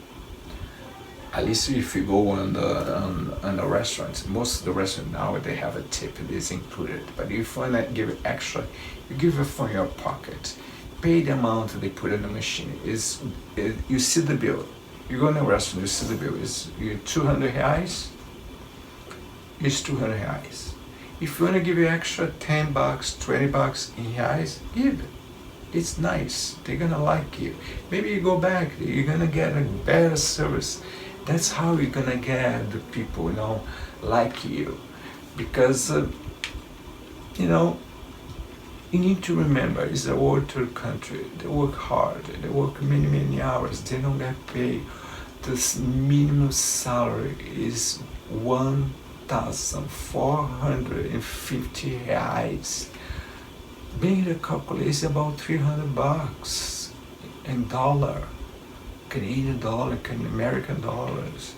S1: At least if you go on the restaurants, most of the restaurants now they have a tip, it is included. But if you want to give it extra, you give it from your pocket. Pay the amount they put in the machine. You see the bill. You go in a restaurant, you see the bill. It's 200 reais. It's 200 reais. If you want to give you extra 10 bucks, 20 bucks in reais, give it. It's nice. They're gonna like you. Maybe you go back. You're gonna get a better service. That's how you're gonna get the people, like you. Because, you need to remember, it's a third country. They work hard. They work many, many hours. They don't get paid. This minimum salary is 1,450 reais. Being the calculation about 300 bucks in dollar. Canadian dollar, American dollars.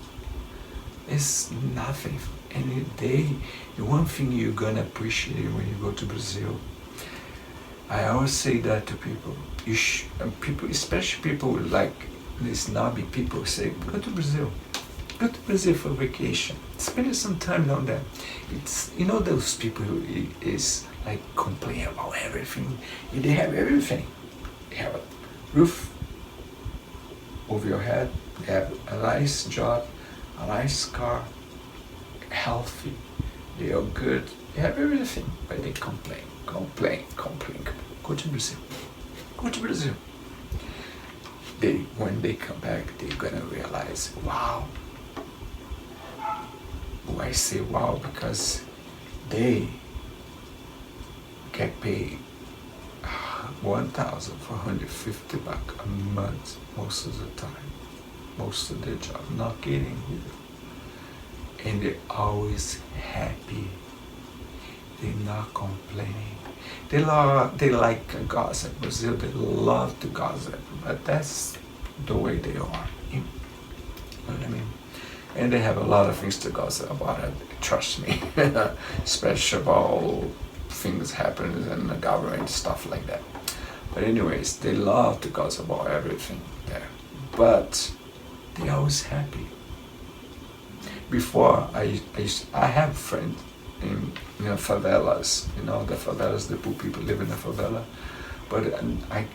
S1: It's nothing And the one thing you're gonna appreciate when you go to Brazil, I always say that to people. People, especially people like the snobby people, say, go to Brazil. Go to Brazil for vacation. Spend some time down there. It's, you know, those people who is like complain about everything. They have everything. They have a roof over your head. They have a nice job, a nice car, healthy. They are good. They have everything, but they complain. Go to Brazil. Go to Brazil. When they come back, they're gonna realize, wow. Why I say wow? Because they get paid $1,450 a month most of the time, most of their job. Not kidding you. And they're always happy. They're not complaining. They like gossip. Brazil, they love to gossip, but that's the way they are. You know what I mean? And they have a lot of things to gossip about it, trust me. Especially about things happening in the government, stuff like that. But anyways, they love to gossip about everything there. But they're always happy. Before, I have friends in the favelas, the favelas, the poor people live in the favela. But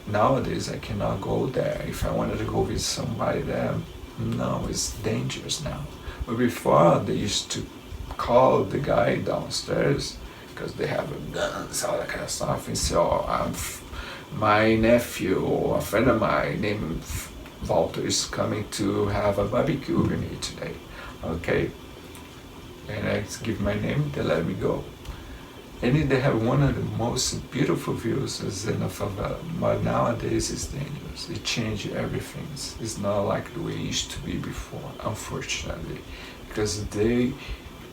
S1: nowadays I cannot go there. If I wanted to go with somebody there, no, it's dangerous now. But before, they used to call the guy downstairs because they have guns, all that kind of stuff, and say, oh, my nephew or a friend of mine named Walter is coming to have a barbecue with me today. Okay? And I give my name, they let me go. And they have one of the most beautiful views is in a favela. But nowadays it's dangerous. It changed everything. It's not like the way it used to be before, unfortunately. Because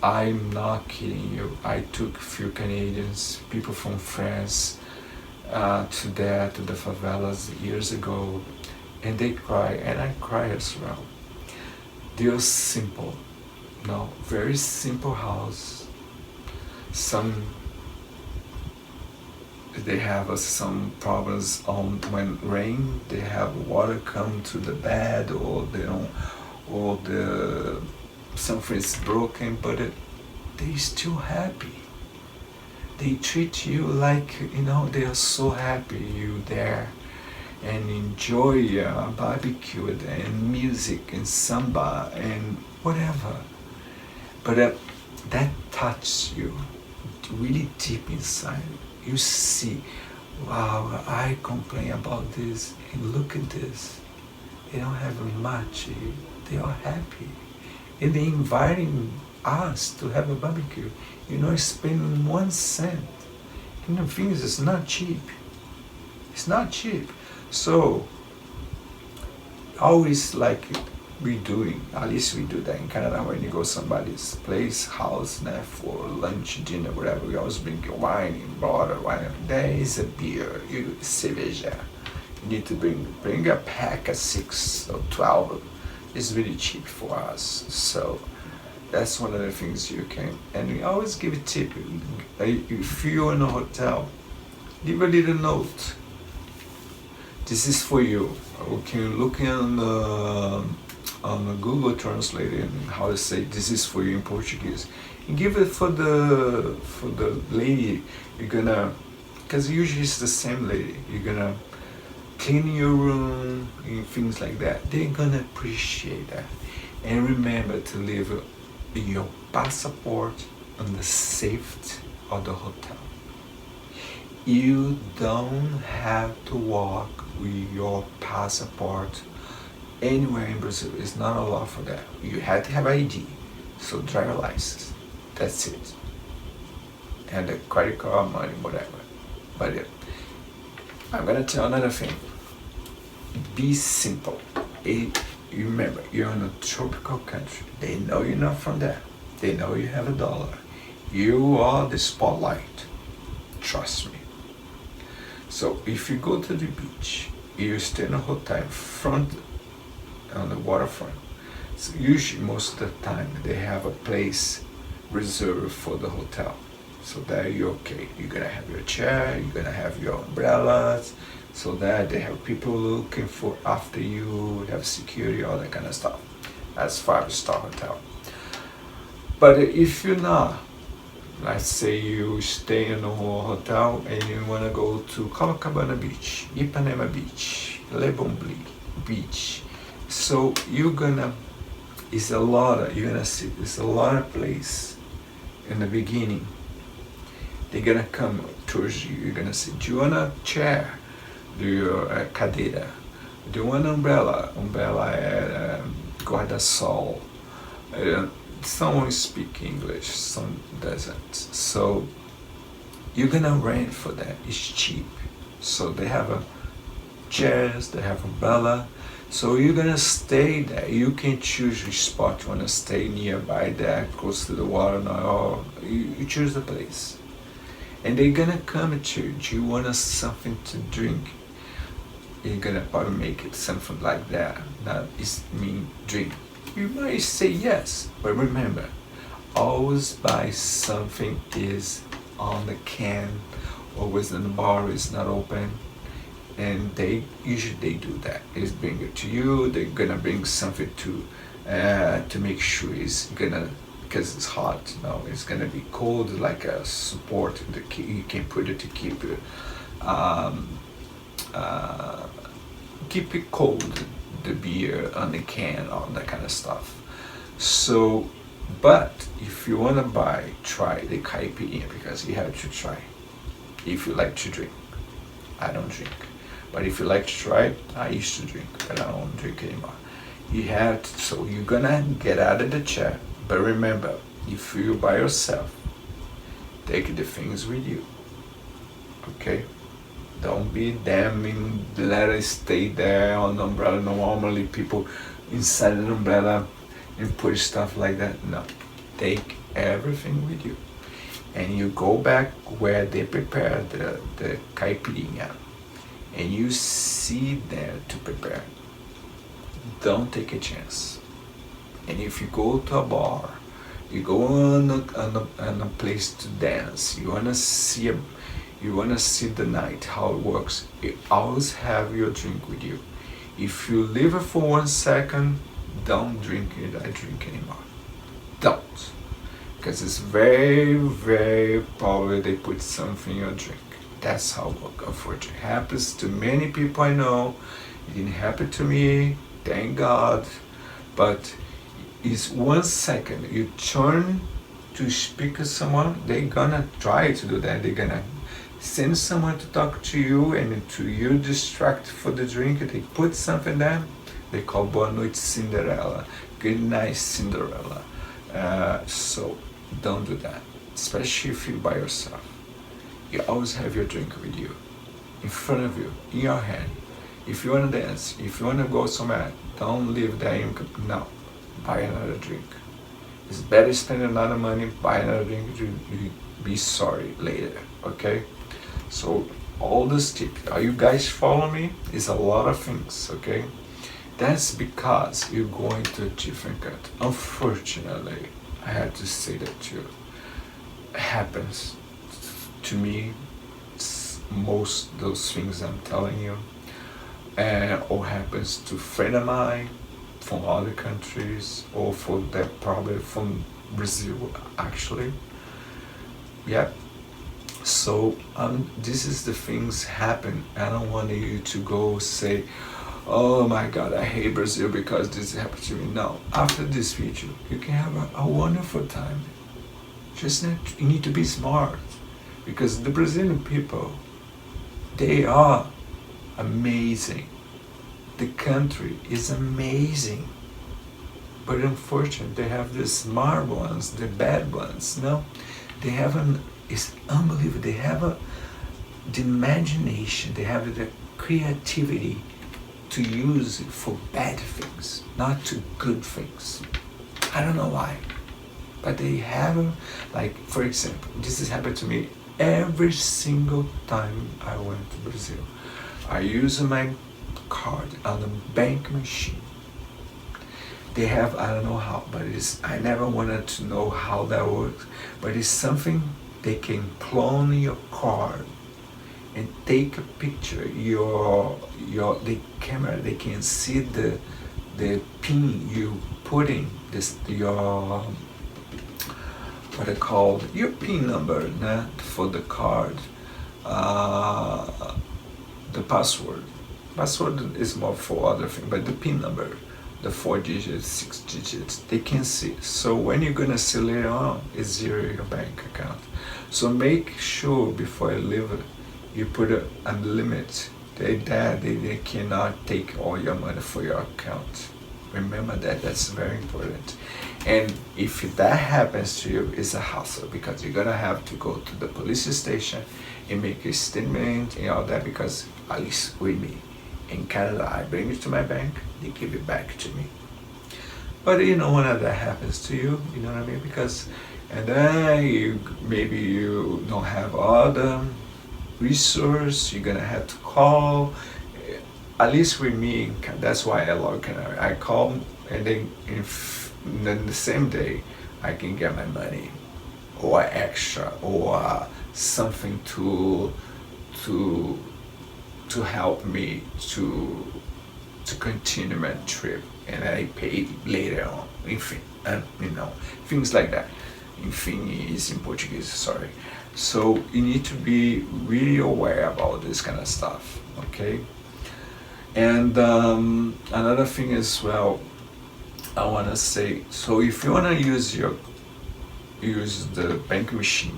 S1: I'm not kidding you, I took a few Canadians, people from France, to the favelas years ago, and they cry, and I cry as well. They're simple. No, very simple house. They have some problems when rain. They have water come to the bed, or something is broken. But they still happy. They treat you like they are so happy you there, and enjoy barbecue and music and samba and whatever. But that touches you really deep inside. You see, wow, I complain about this, and look at this. They don't have much. They are happy. And they inviting us to have a barbecue. Spending 1 cent. Things is not cheap. It's not cheap. So, always like we doing, at least we do that in Canada. When you go somebody's place, house, for lunch, dinner, whatever, we always bring wine, water, wine. There is a beer, Sejam. You need to bring a pack of 6 or 12. It's really cheap for us. So that's one of the things you can. And we always give a tip. If you're in a hotel, leave a little note. This is for you. Okay, looking on the Google Translate and how to say this is for you in Portuguese, and give it for the lady. You're gonna, because usually it's the same lady. You're gonna clean your room and things like that. They're gonna appreciate that. And remember to leave your passport on the safety of the hotel. You don't have to walk with your passport anywhere in Brazil. It's not a law for that. You have to have ID, so driver license. That's it. And the credit card, money, whatever. But I'm gonna tell another thing. Be simple. Remember, you're in a tropical country. They know you're not from there. They know you have $1. You are the spotlight. Trust me. So if you go to the beach, you stay in a hotel on the waterfront. So usually most of the time they have a place reserved for the hotel. So there you're okay. You're gonna have your chair, you're gonna have your umbrellas, so that they have people looking for after you, have security, all that kind of stuff. That's 5-star hotel. But if you're not, let's say you stay in a hotel and you wanna go to Copacabana Beach, Ipanema Beach, Leblon Beach. So you're gonna, you're gonna see, it's a lot of place in the beginning. They're gonna come towards you. You're gonna say, do you want a chair? Do you cadeira? Do you want an umbrella? Umbrella é guarda-sol. Some speak English, some doesn't. So you're gonna rent for that. It's cheap. So they have chairs, they have umbrella. So you're gonna stay there. You can choose which spot you wanna stay nearby there, close to the water, or you choose the place. And they're gonna come to you. Do you want something to drink? You're gonna probably make it something like that. Not mean drink. You might say yes, but remember, always buy something is on the can, always in the bar is not open. And they usually do that. Is bring it to you. They're gonna bring something to make sure it's gonna, because it's hot. No, it's gonna be cold, like a support. You can put it to keep it keep it cold. The beer on the can, all that kind of stuff. So, but if you wanna try the caipirinha, because you have to try. If you like to drink, I don't drink. But if you like to try it, I used to drink, but I don't drink anymore. You have to, so you're gonna get out of the chair. But remember, if you're by yourself, take the things with you. Okay? Don't be damning, let it stay there on the umbrella. Normally people inside the umbrella and put stuff like that. No, take everything with you. And you go back where they prepare the caipirinha. And you see there to prepare. Don't take a chance. And if you go to a bar, you go on a place to dance, you wanna see the night, how it works, you always have your drink with you. If you leave it for 1 second, don't drink it, I drink anymore. Don't. Because it's very, very probably they put something in your drink. That's how it works, unfortunately. It happens to many people I know. It didn't happen to me, thank God. But it's 1 second. You turn to speak to someone, they're gonna try to do that. They're gonna send someone to talk to you, and to you distract for the drink. They put something there. They call Boa Noite Cinderella, Good Night Cinderella. So don't do that, especially if you're by yourself. You always have your drink with you, in front of you, in your hand. If you want to dance, if you want to go somewhere, don't leave there. No, buy another drink. It's better spend another money, buy another drink, you be sorry later, okay? So all this tip, are you guys following me? It's a lot of things, okay? That's because you're going to a different country. Unfortunately, I had to say that too. It happens to me, most of those things I'm telling you, or happens to a friend of mine from other countries, or for that probably from Brazil actually. Yeah. So this is the things happen. I don't want you to go say, oh my God, I hate Brazil because this happened to me. No, after this video, you can have a wonderful time. Just you need to be smart, because the Brazilian people, they are amazing. The country is amazing. But unfortunately, they have the smart ones, the bad ones. No, they have it's unbelievable. They have the imagination, they have the creativity to use it for bad things, not to good things. I don't know why, but they have, like, for example, this has happened to me every single time I went to Brazil. I use my card on the bank machine. They have, I don't know how, but I never wanted to know how that works, but it's something they can clone your card and take a picture. The camera, they can see the pin you put in this, your, what I call your pin number, né, for the card. The password. Password is more for other thing, but the pin number, the 4 digits, 6 digits, they can see. So when you're gonna see later on, it's zero your bank account. So make sure before you leave it, you put a limit. They cannot take all your money for your account. Remember that, that's very important. And if that happens to you, it's a hassle, because you're gonna have to go to the police station and make a statement and all that, because at least with me in Canada, I bring it to my bank, they give it back to me. But when that happens to you, you know what I mean? Because, and then maybe you don't have all the resource, you're gonna have to call. At least with me, that's why I log Canada. I call, and then the same day I can get my money or extra or something to help me to continue my trip, and I pay later on. Enfim, things like that. Enfim is in Portuguese, sorry. So you need to be really aware about this kind of stuff, okay? And another thing as well, I want to say, so if you want to use the bank machine,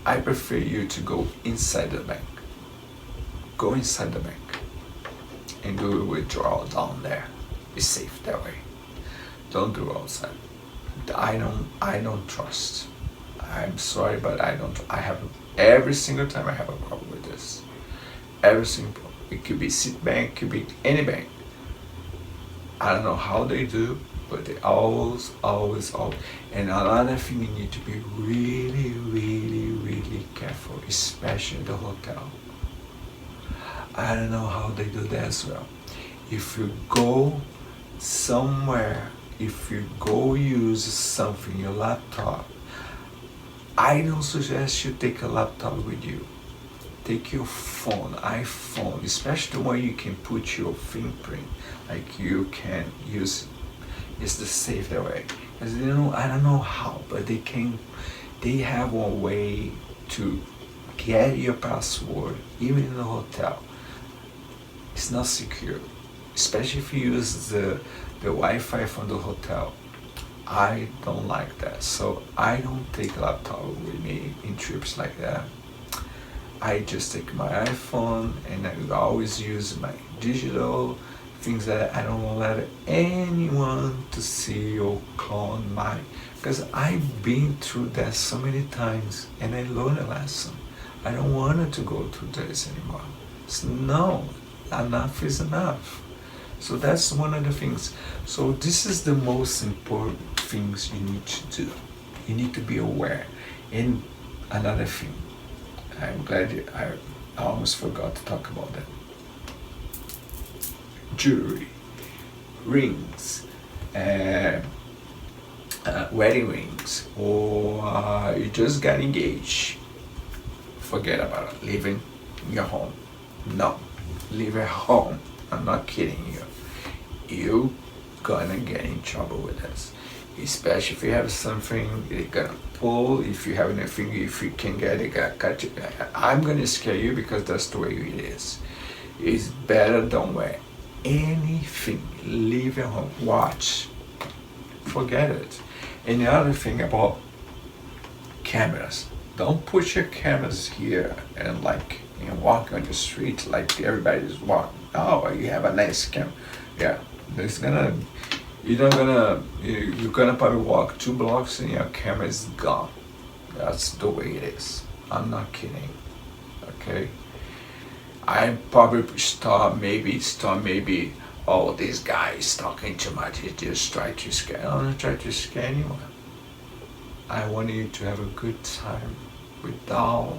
S1: I prefer you to go inside the bank. Go inside the bank and do a withdrawal down there. It's safe that way. Don't do outside. I don't trust. I'm sorry, but I have, every single time I have a problem with this. Every single problem. It could be Citibank, it could be any bank. I don't know how they do, but they always. And another thing, you need to be really, really, really careful, especially the hotel. I don't know how they do that as well. If you go somewhere, if you go use something, your laptop, I don't suggest you take a laptop with you. Take your phone, iPhone, especially the one you can put your fingerprint, like you can use it. It's the safer way. Because I don't know how, but they have a way to get your password, even in the hotel. It's not secure, especially if you use the Wi-Fi from the hotel. I don't like that, so I don't take a laptop with me in trips like that. I just take my iPhone, and I always use my digital things that I don't want to let anyone to see or clone mine, because I've been through that so many times and I learned a lesson. I don't want it to go through this anymore. So no, enough is enough. So that's one of the things. So this is the most important things you need to do. You need to be aware. And another thing, I'm glad I almost forgot to talk about that. Jewelry, rings, wedding rings, or you just got engaged. Forget about it. Leaving your home. No, leave at home. I'm not kidding you. You're gonna get in trouble with this. Especially if you have something, they're gonna pull. If you have anything, if you can get it, cut you. I'm gonna scare you, because that's the way it is. It's better don't wear anything. Leave your home. Watch. Forget it. And the other thing about cameras, don't put your cameras here and walk on the street like everybody's walking. Oh, you have a nice camera. Yeah, you're gonna probably walk 2 blocks and your camera is gone. That's the way it is. I'm not kidding. Okay. I probably start maybe, oh, this guy is talking too much. He just tried to scare. I don't try to scare anyone. I want you to have a good time without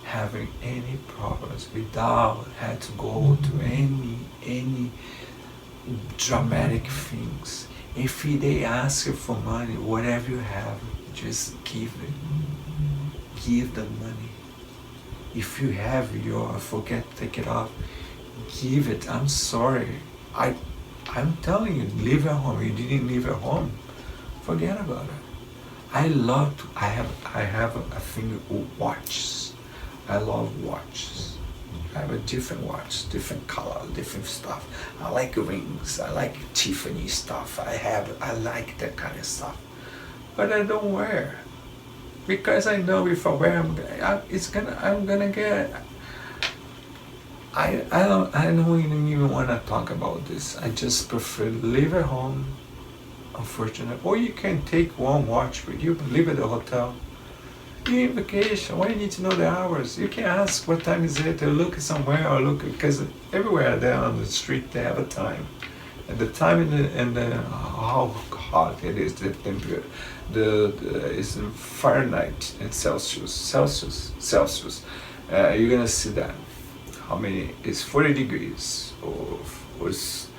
S1: having any problems, without had to go to any dramatic things. If they ask you for money, whatever you have, just give it. Give the money. If you have your forget, take it off, give it. I'm sorry. I'm telling you, leave at home. You didn't leave at home. Forget about it. I have a thing with watches. I love watches. I have a different watch, different color, different stuff. I like rings. I like Tiffany stuff. I like that kind of stuff. But I don't wear, because I know if I wear, I'm gonna get. I don't even want to talk about this. I just prefer to live at home. Unfortunately, or you can take one watch with you, live at the hotel. You're on vacation. Why do you need to know the hours? You can ask what time is it, or look somewhere, or look, because everywhere there on the street they have a time, and the time and the how hot it is, the temperature, is in Fahrenheit and Celsius. You're gonna see that. How many is 40 degrees or was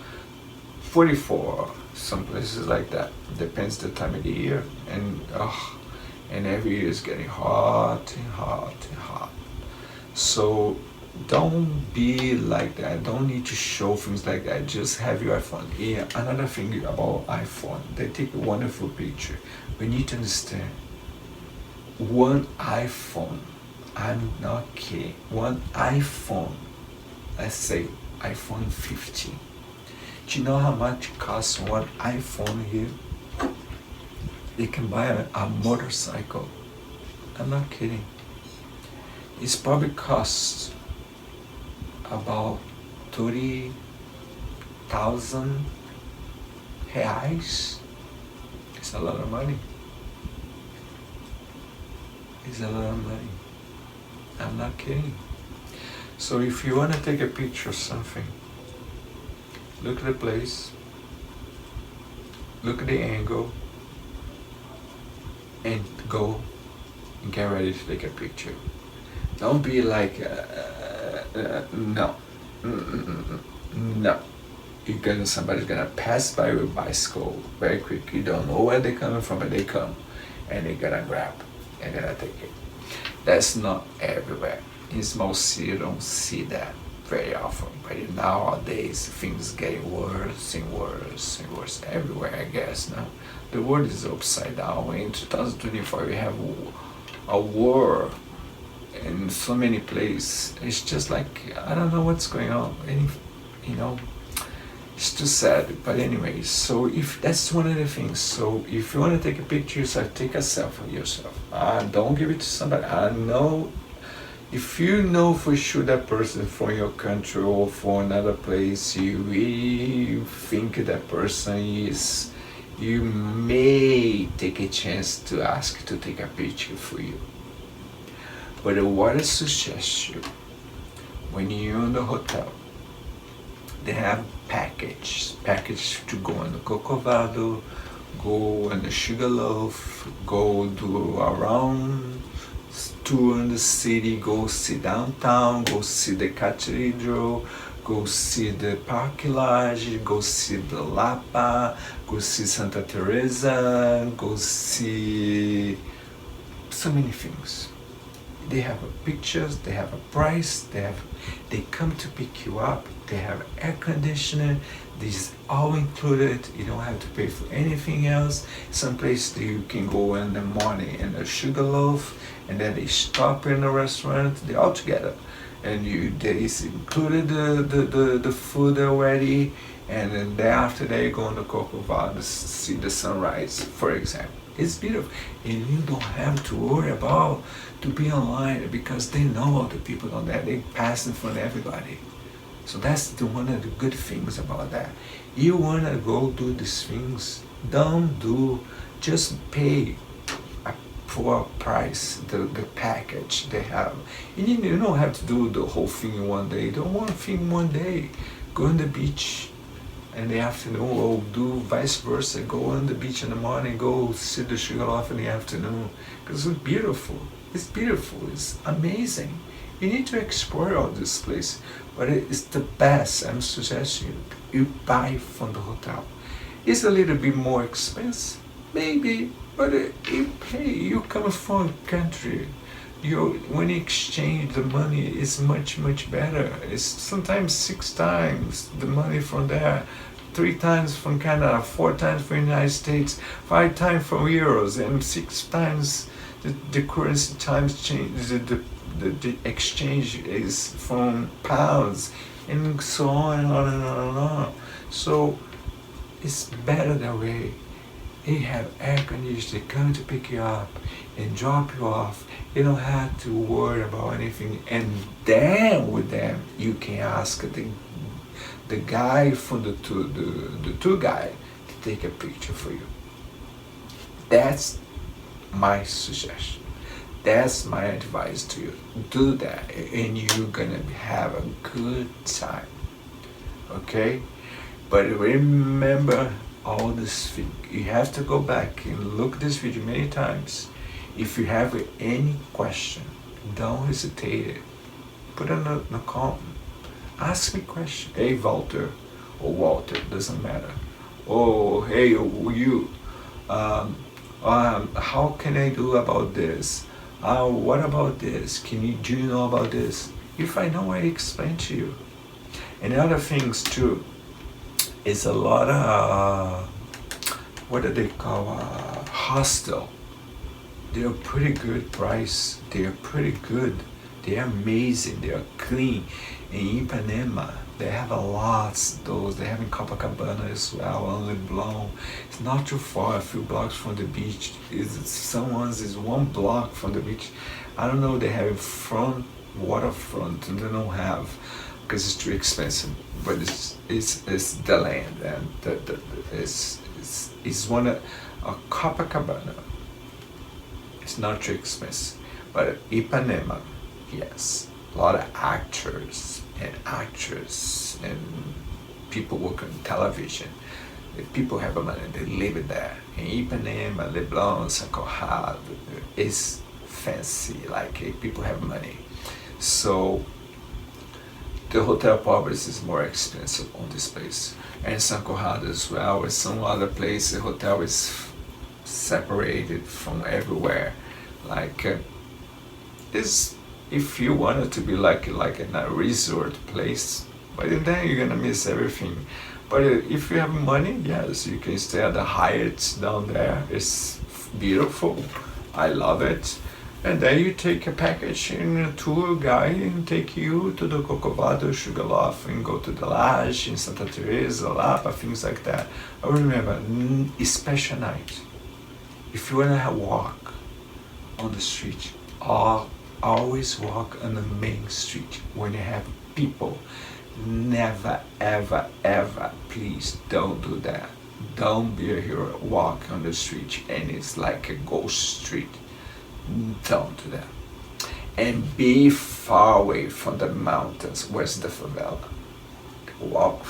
S1: 44? Some places like that. Depends the time of the year, and every year is getting hot and hot and hot. So don't be like that. Don't need to show things like that. Just have your iPhone. Yeah, another thing about iPhone, they take a wonderful picture. We need to understand, one iPhone, I'm not kidding, one iPhone, let's say iPhone 15. Do you know how much it costs one iPhone here? You can buy a motorcycle. I'm not kidding. It's probably costs about 30,000 reais. It's a lot of money. It's a lot of money. I'm not kidding. So if you want to take a picture of something, look at the place, look at the angle, and go and get ready to take a picture. Don't be like, no. No. Somebody's gonna pass by with a bicycle very quick. You don't know where they're coming from, but they come and they're gonna grab and they're gonna take it. That's not everywhere. In small cities, you don't see that very often. But nowadays, things getting worse and worse and worse everywhere, I guess. Now, the world is upside down. In 2024, we have a war in so many places. It's just like, I don't know what's going on. And, it's too sad. But anyway, so if that's one of the things. So if you want to take a picture yourself, take a selfie of yourself. Don't give it to somebody. I know. If you know for sure that person from your country or from another place, you really think that person is, you may take a chance to ask to take a picture for you. But what I suggest you, when you're in the hotel, they have package to go on the Corcovado, go on the Sugarloaf, go do around, tour in the city, go see downtown, go see the cathedral, go see the Parque Lage, go see the Lapa, go see Santa Teresa, go see so many things. They have pictures, they have a price, they come to pick you up, they have air conditioning, this is all included, you don't have to pay for anything else. Some place you can go in the morning in a Sugarloaf, and then they stop in the restaurant, they all together. And they included the food already, and then after they go on the Corcovado to see the sunrise, for example. It's beautiful, and you don't have to worry about to be online, because they know all the people on there. They pass in front of everybody. So that's one of the good things about that. You wanna go do these things, don't do, just pay for a price, the package they have. You don't have to do the whole thing in one day. Do one thing one day. Go on the beach in the afternoon, or do vice versa. Go on the beach in the morning, go see the Sugarloaf in the afternoon. Because it's beautiful. It's beautiful. It's amazing. You need to explore all this place. But it's the best. I'm suggesting you buy from the hotel. It's a little bit more expensive, maybe, but hey, you come from a country. When you exchange the money, it's much better. It's sometimes 6 times the money from there, 3 times from Canada, 4 times from the United States, 5 times from euros, and 6 times the currency times change. The exchange is from pounds, and so on and on and on and on. So it's better that way. They have air conditioning, they come to pick you up and drop you off. You don't have to worry about anything. And then with them, you can ask the guy from the tour guide to take a picture for you. That's my suggestion. That's my advice to you. Do that, and you're gonna have a good time. Okay? But remember all this thing. You have to go back and look this video many times. If you have any question, don't hesitate. Put in a comment. Ask me question. Hey Walter, or Walter, doesn't matter. Oh, hey you. How can I do about this? What about this? Do you know about this? If I know, I explain to you. And other things too. It's a lot of what do they call hostel. They're pretty good price. They are pretty good. They are amazing. They are clean. In Ipanema, they have a lot of those. They have in Copacabana as well, on Leblon. It's not too far, a few blocks from the beach. Someone's is 1 block from the beach. I don't know, they have in front, waterfront, and they don't have, because it's too expensive. But it's the land, and it's one of Copacabana. It's not too expensive, but Ipanema, yes, a lot of actors and actresses and people work on television. People have money, they live there. In Ipanema, Leblon, São Conrado, it's fancy, like people have money. So the hotel probably is more expensive on this place. And São Conrado as well, with some other place, the hotel is separated from everywhere. Like if you want it to be like in a resort place, but then you're gonna miss everything. But if you have money, yes, you can stay at the Hyatt down there. It's beautiful. I love it. And then you take a package and a tour guide and take you to the Corcovado, Sugarloaf, and go to the Laje in Santa Teresa, Lapa, things like that. I remember, special night. If you wanna walk on the street, always walk on the main street when you have people. Never, ever, ever, please don't do that. Don't be a hero, walk on the street and it's like a ghost street. Don't do that. And be far away from the mountains. Where's the favela? Walk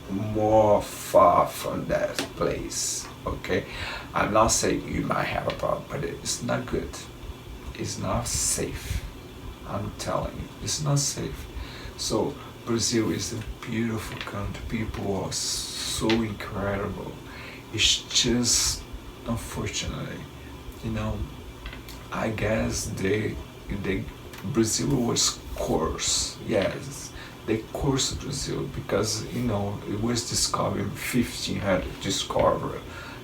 S1: more far from that place, okay? I'm not saying you might have a problem, but it's not good. It's not safe. I'm telling you, it's not safe. So Brazil is a beautiful country. People are so incredible. It's just, unfortunately, I guess Brazil was cursed. Yes, they cursed Brazil because it was discovered in 1500. Discovered.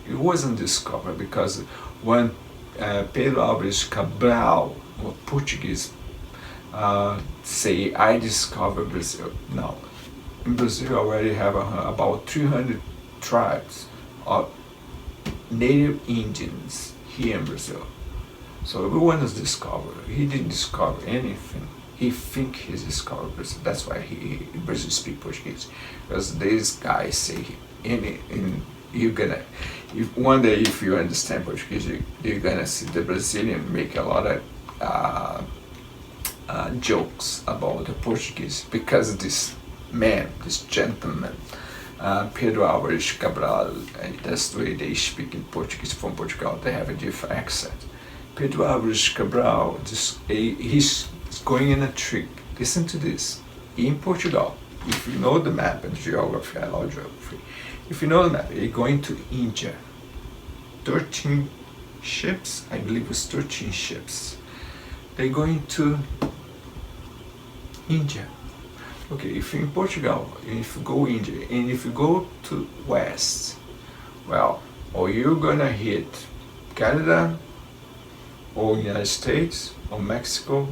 S1: It wasn't discovered because when Pedro Álvares Cabral, or Portuguese, say I discovered Brazil. No, in Brazil already have about 300 tribes of native Indians here in Brazil. So everyone is discovered. He didn't discover anything. He think he's discovered Brazil. That's why Brazil speak Portuguese. Because these guys say one day if you understand Portuguese, you're gonna see the Brazilian make a lot of jokes about the Portuguese because this man, this gentleman, Pedro Álvares Cabral, that's the way they speak in Portuguese from Portugal. They have a different accent. Pedro Álvares Cabral, he's going in a trip. Listen to this. In Portugal, if you know the map and geography, I love geography. If you know that, you're going to India. 13 ships, I believe it was 13 ships. They're going to India. Okay, if you're in Portugal, if you go India, and if you go to west, well, or you're gonna hit Canada, or United States, or Mexico,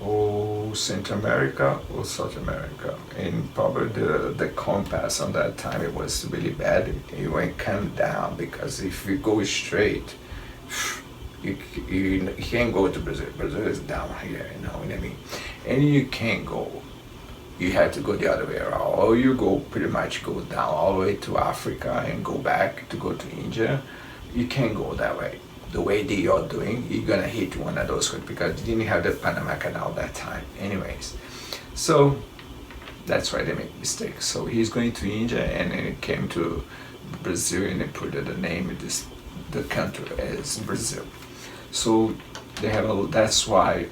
S1: or Central America, or South America. And probably the compass on that time, it was really bad. It went come down, because if you go straight, you can't go to Brazil. Brazil is down here, you know what I mean? And you can't go. You have to go the other way around. Or you go pretty much go down all the way to Africa and go back to go to India. You can't go that way. The way that you're doing, you're gonna hit one of those countries, because you didn't have the Panama Canal that time. Anyways, so that's why they make mistakes. So he's going to India, and then it came to Brazil, and they put the name of the country as Brazil. So they have that's why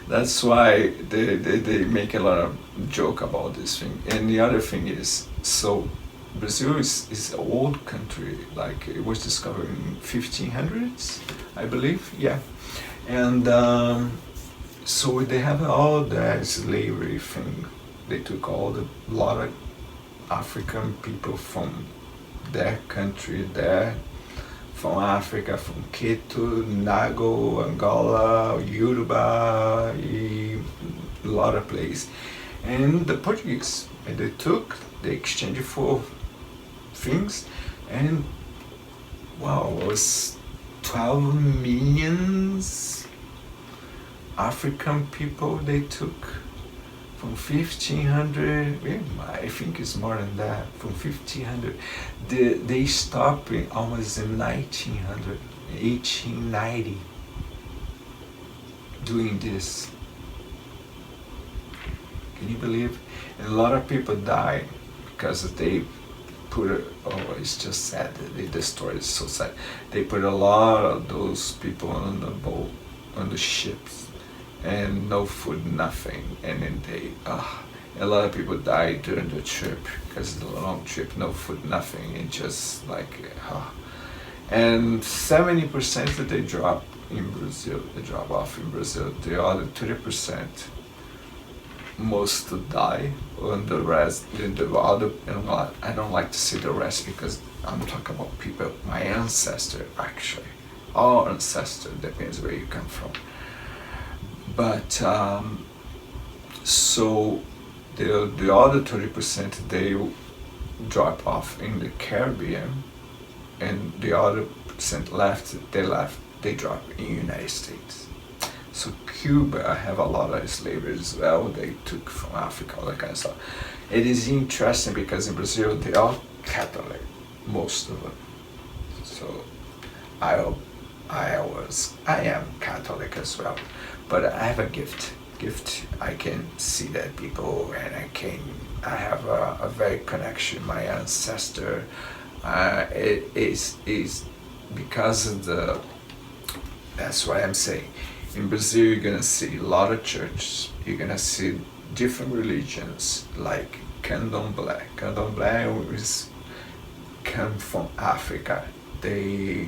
S1: that's why they make a lot of joke about this thing. And the other thing is, so Brazil is an old country, like it was discovered in 1500s, I believe, yeah. And so they have all that slavery thing. They took a lot of African people from their country there, from Africa, from Quito, Nago, Angola, Yoruba, a lot of places. And the Portuguese, and they exchanged for things, and wow, it was 12 million African people they took from 1500. I think it's more than that. From 1500, they stopped almost in 1900, 1890, doing this. Can you believe? And a lot of people died because they put it's just sad. The story is so sad. They put a lot of those people on the boat, on the ships, and no food, nothing. And then a lot of people died during the trip, because it's a long trip, no food, nothing, and just like, and 70% that they drop in Brazil, they drop off in Brazil. The other 30%, most die, and the rest, the other, I don't like to say the rest, because I'm talking about people, my ancestor actually, our ancestor, depends where you come from. But so the other 30%, they drop off in the Caribbean, and the other percent left, they drop in the United States. So Cuba have a lot of slavery as well. They took from Africa, all that kind of stuff. It is interesting because in Brazil they are Catholic, most of them. So I am Catholic as well, but I have a gift. I can see that people, and I have a very connection. My ancestor, it is because of that's why I'm saying. In Brazil, you're gonna see a lot of churches. You're gonna see different religions, like Candomblé. Candomblé come from Africa. They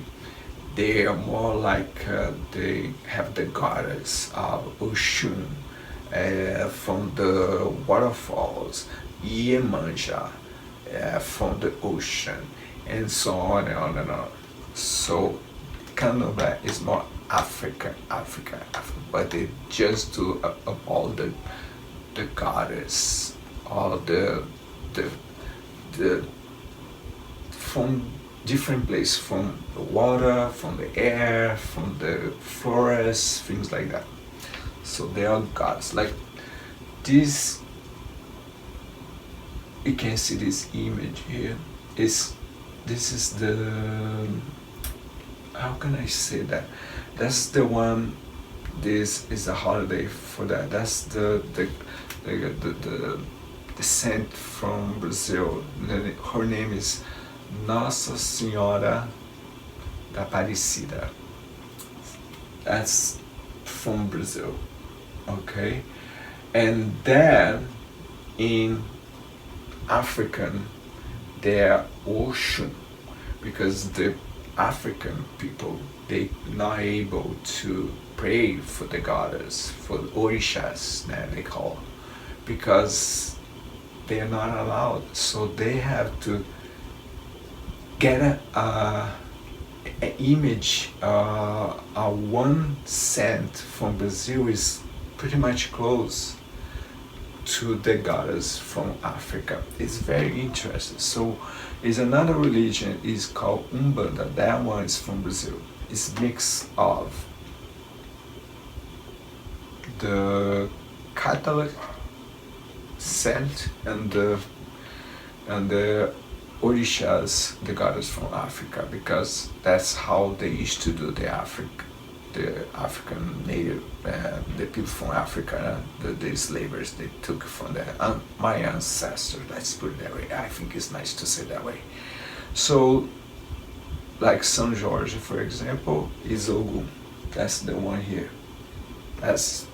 S1: are more like they have the goddess of Oshun, from the waterfalls, Iemanjá, from the ocean, and so on and on and on. So Candomblé is more African, but they just do all the goddess, all the from different places, from the water, from the air, from the forest, things like that. So they are gods. Like this, you can see this image here. This is the, how can I say that? That's the one. This is a holiday for that. That's the saint from Brazil. Her name is Nossa Senhora da Aparecida. That's from Brazil, okay? And then in African, they're Oshun, because the African people, they not able to pray for the goddess, for the orishas that they call, because they are not allowed. So they have to get a image. A 1 cent from Brazil is pretty much close to the goddess from Africa. It's very interesting. So is another religion is called Umbanda. That one is from Brazil. It's mix of the Catholic sect and the orishas, the goddess from Africa, because that's how they used to do the African native, the people from Africa, the slavers they took from my ancestors. Let's put it that way. I think it's nice to say that way. So, like São Jorge, for example, is Ogun. That's the one here. That's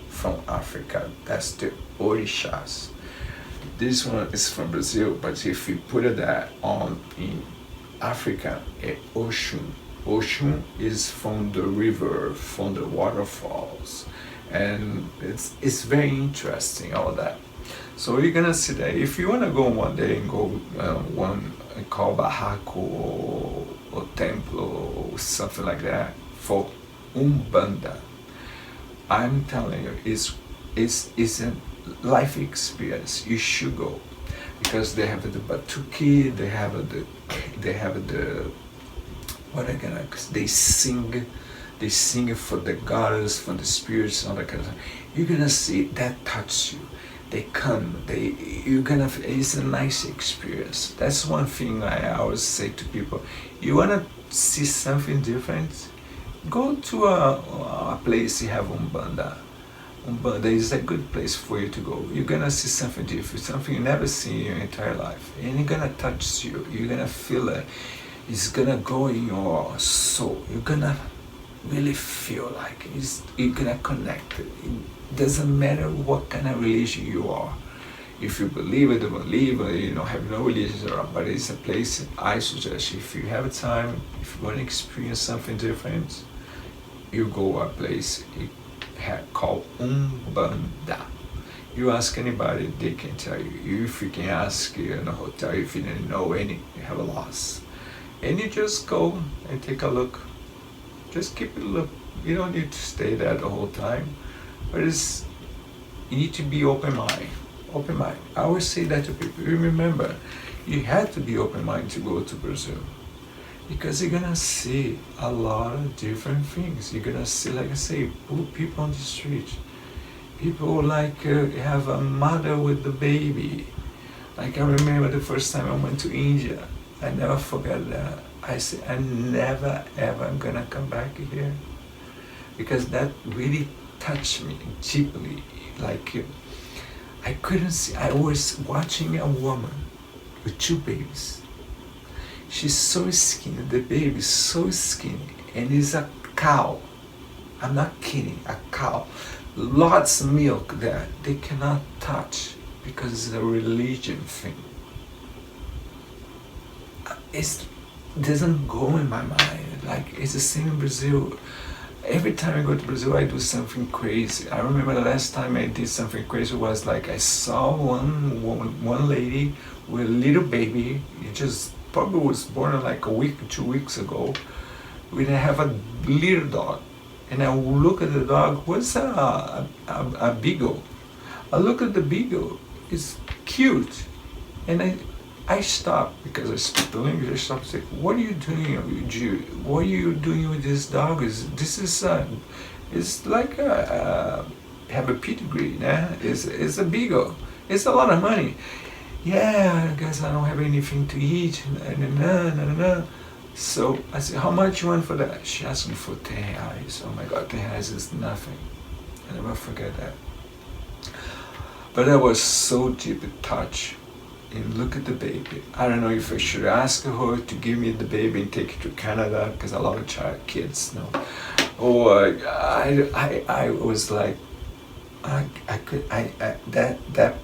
S1: from Africa. That's the orishas. This one is from Brazil, but if you put that on in Africa, Oshun. Oshun is from the river, from the waterfalls, and it's very interesting, all that. So you're gonna see that. If you wanna go one day and go one called Barraco or Templo or something like that for Umbanda, I'm telling you, it's a life experience. You should go, because they have the batuque, they have the what again? They sing for the goddess, for the spirits, all that kind of stuff. You're gonna see that touch you. They come. You're gonna. It's a nice experience. That's one thing I always say to people. You wanna see something different? Go to a place you have Umbanda. Umbanda is a good place for you to go. You're gonna see something different, something you never seen in your entire life, and it's gonna touch you. You're gonna feel it. It's gonna go in your soul. You're gonna really feel like you're gonna connect. It doesn't matter what kind of religion you are. If you believe it or believe it, have no religion or but it's a place I suggest if you have time, if you want to experience something different, you go a place called Umbanda. You ask anybody, they can tell you. If you can ask in a hotel, if you didn't know any, you have a loss. And you just go and take a look. Just keep it look. You don't need to stay there the whole time. But you need to be open-minded. Open-minded. I always say that to people. You remember, you had to be open-minded to go to Brazil. Because you're gonna see a lot of different things. You're gonna see, like I say, people on the street. People have a mother with the baby. Like I remember the first time I went to India. I never forget that. I said, I'm never ever gonna come back here. Because that really touched me deeply. I couldn't see, I was watching a woman with 2 babies. She's so skinny, the baby is so skinny, and it's a cow. I'm not kidding, a cow. Lots of milk there, they cannot touch because it's a religion thing. It doesn't go in my mind. It's the same in Brazil. Every time I go to Brazil, I do something crazy. I remember the last time I did something crazy was I saw one lady with a little baby. It just probably was born a week, 2 weeks ago. We have a little dog, and I look at the dog. What's a beagle? I look at the beagle. It's cute, and I stopped because I speak the language. I stopped and said, "What are you doing, Jew? What are you doing with this dog? It's like have a pedigree, nah? It's a beagle. It's a lot of money." Yeah, I guess I don't have anything to eat. So I said, "How much you want for that?" She asked me for 10 reais. Oh my God, 10 reais is nothing. I never forget that. But that was so deep a touch. And look at the baby. I don't know if I should ask her to give me the baby and take it to Canada, because I love kids, no. Or I was like, That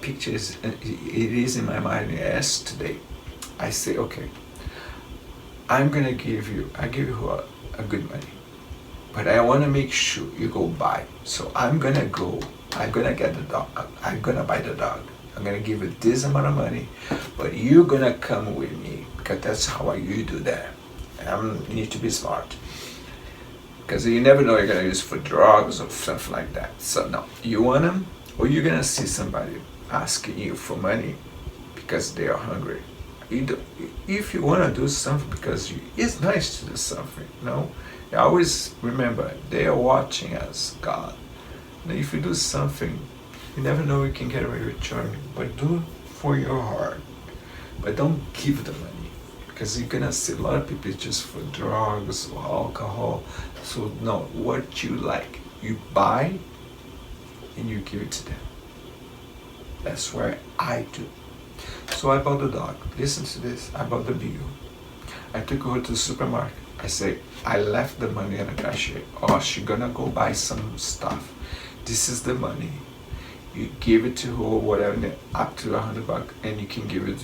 S1: picture it is in my mind yesterday. I say, okay, I give you a good money, but I want to make sure you go buy. So I'm gonna get the dog. I'm gonna buy the dog. I'm gonna give you this amount of money, but you're gonna come with me because that's how you do that. You need to be smart because you never know you're gonna use for drugs or stuff like that. So no, you want them, or you're gonna see somebody asking you for money because they are hungry. If you want to do something because it's nice to do something, no. You always remember they are watching us, God. Now, if you do something, you never know you can get a return. But do it for your heart. But don't give the money because you're gonna see a lot of people just for drugs or alcohol. So no, what you like, you buy and you give it to them. That's where I do. So I bought the dog. Listen to this. I bought the beagle. I took her to the supermarket. I say, I left the money at the cashier. Oh, she gonna go buy some stuff. This is the money. You give it to her, whatever, up to $100, and you can give it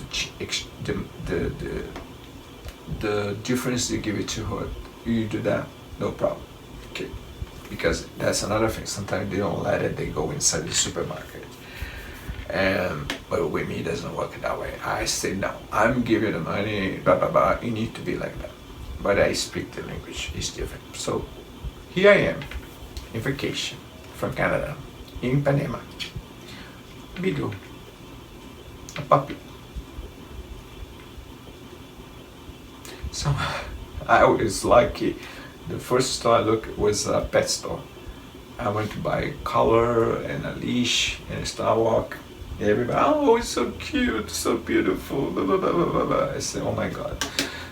S1: the difference. You give it to her. You do that, no problem. Okay, because that's another thing. Sometimes they don't let it. They go inside the supermarket. But with me, it doesn't work that way. I say, no, I'm giving the money, blah, blah, blah. You need to be like that. But I speak the language, it's different. So here I am, in vacation, from Canada, in Panama. Beagle, a puppy. So I was lucky. The first store I looked was a pet store. I went to buy a collar and a leash and a star walk. Everybody, oh, it's so cute, so beautiful, blah, blah, blah, blah, blah. I said, oh my God.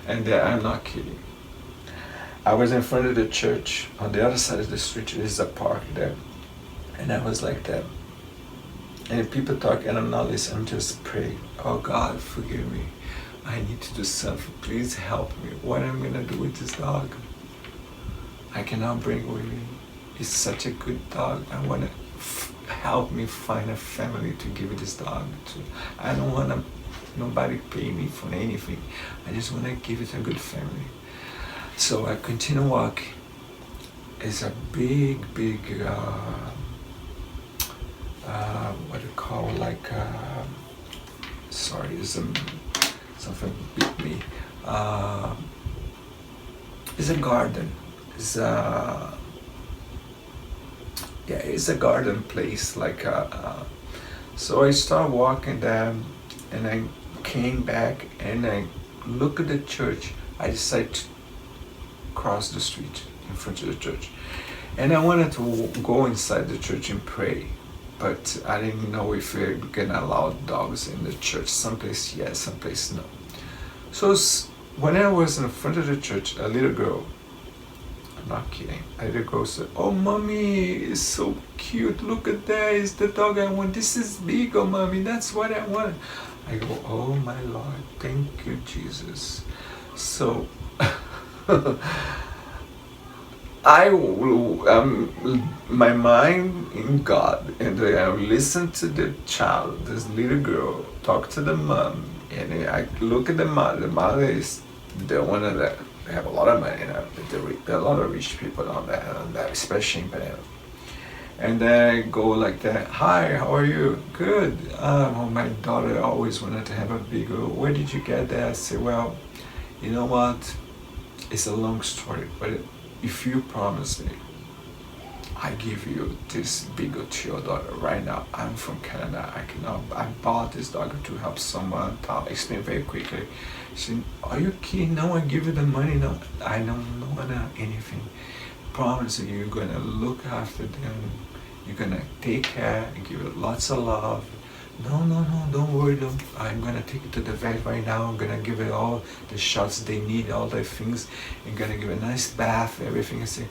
S1: And I'm not kidding. I was in front of the church. On the other side of the street, there's a park there. And I was like that. And people talk, and I'm not listening, I'm just praying. Oh God, forgive me. I need to do something. Please help me. What am I going to do with this dog? I cannot bring with me. It's such a good dog. I want to help me find a family to give this dog to. I don't want nobody pay me for anything. I just want to give it a good family. So I continue walking. It's a big, what do you call, like, sorry, something beat me. It's a garden. It's a garden place, like so I started walking there, and I came back and I look at the church. I decided to cross the street in front of the church, and I wanted to go inside the church and pray, but I didn't know if we're gonna allow dogs in the church. Someplace yes, someplace no. So when I was in front of the church, a little girl, I'm not kidding, a little girl said, oh mommy, it's so cute, look at that, it's the dog I want, this is Beagle, mommy, that's what I want. I go, oh my Lord, thank you Jesus. So my mind in God, and I listen to the child, this little girl, talk to the mom, and I look at the mother. The mother is the one that they have a lot of money, you know, there are a lot of rich people on that, especially in Panama. And then I go like that, hi, how are you? Good. Well, my daughter always wanted to have a beagle. Where did you get that? I say, well, you know what? It's a long story, but if you promise me, I give you this beagle to your daughter right now. I'm from Canada. I bought this dog to help someone. I'll explain very quickly. She said, are you kidding? No, I give you the money. No, I don't know anything. Promise you, you're gonna look after them. You're gonna take care and give it lots of love. No, don't worry. I'm gonna take it to the vet right now. I'm gonna give it all the shots they need, all the things. I'm gonna give it a nice bath, everything. I say,